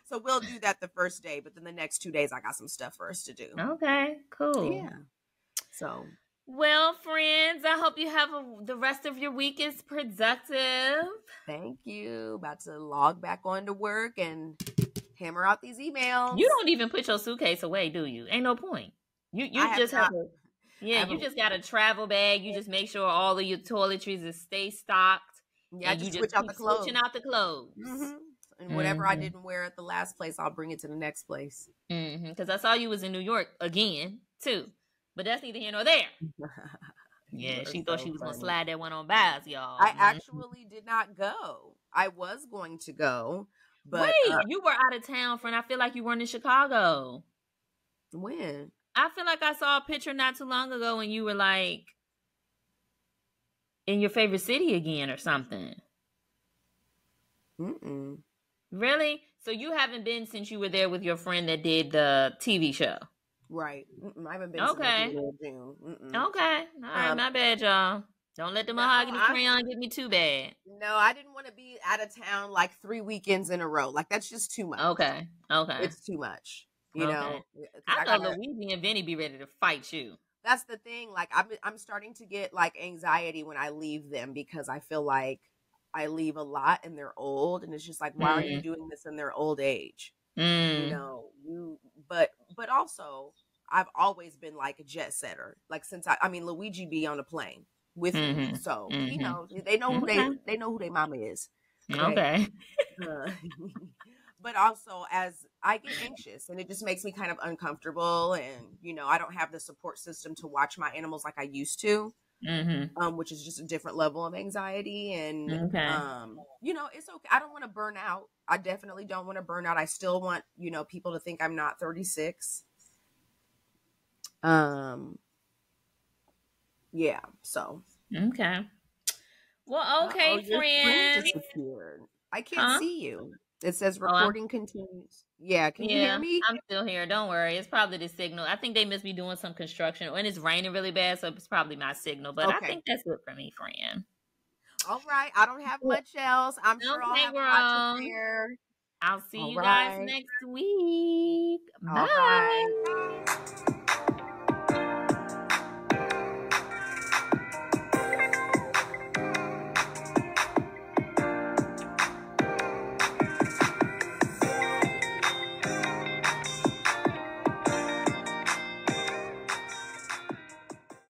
S2: So we'll do that the first day, but then the next 2 days I got some stuff for us to do.
S1: Okay, cool.
S2: Yeah. So
S1: Well, friends, I hope you have the rest of your week is productive.
S2: thank you. About to log back on to work and hammer out these emails.
S1: You don't even put your suitcase away, do you? Ain't no point. You
S2: I
S1: just have
S2: not.
S1: to. Yeah, you just got a travel bag. You just make sure all of your toiletries is stay stocked.
S2: Yeah, I
S1: and you
S2: just
S1: just
S2: switch out
S1: keep
S2: the clothes.
S1: switching out the clothes.
S2: And whatever I didn't wear at the last place, I'll bring it to the next place.
S1: Because I saw you was in New York again too, but that's neither here nor there. Yeah, she thought she was gonna slide that one on by us, y'all.
S2: I actually did not go. I was going to go, but
S1: wait, you were out of town, friend. I feel like you weren't in Chicago.
S2: When?
S1: I feel like I saw a picture not too long ago when you were like in your favorite city again or something.
S2: Mm-mm.
S1: Really? So you haven't been since you were there with your friend that did the TV show?
S2: Right. I haven't been since like
S1: Okay.
S2: middle of June.
S1: Okay. All right.
S2: Um,
S1: My bad, y'all. Don't let the
S2: no,
S1: mahogany crayon get me too bad.
S2: I didn't want to be out of town like 3 weekends in a row. Like that's just too much.
S1: Okay. Okay.
S2: It's too much,
S1: Okay.
S2: because
S1: I
S2: I
S1: know
S2: gotta.
S1: Luigi and Vinny be ready to fight you.
S2: That's the thing. Like I'm starting to get like anxiety when I leave them because I feel like I leave a lot and they're old, and it's just like, why are you
S1: Mm.
S2: doing this in their old age?
S1: Mm.
S2: You but also I've always been like a jet setter. Like since I mean Luigi be on a plane with me.
S1: Mm-hmm.
S2: So he
S1: Mm-hmm.
S2: knows they know who
S1: Okay.
S2: they know who their mama is. Okay.
S1: Okay.
S2: Uh, but also as I get anxious and it just makes me kind of uncomfortable, and I don't have the support system to watch my animals like I used to,
S1: Mm-hmm.
S2: which is just a different level of anxiety. And
S1: Okay.
S2: it's okay. I don't want to burn out. I definitely don't want to burn out. I still want people to think I'm not 36. Yeah, so
S1: Okay. Well,
S2: oh,
S1: okay,
S2: your screen
S1: friend.
S2: disappeared. I can't
S1: Huh?
S2: see you. It says
S1: Oh,
S2: recording continues. Yeah, can you hear
S1: yeah,
S2: me?
S1: I'm still here. Don't worry. It's probably the signal. I think they must be doing some construction and it's raining really bad, so it's probably my signal. But I
S2: Okay.
S1: think that's it for me, friend.
S2: All right. I don't have much else. I'm sure I'll
S1: Okay,
S2: have a lot to
S1: girl.
S2: share.
S1: I'll see
S2: All
S1: you guys
S2: right.
S1: next week.
S2: All right.
S1: Bye.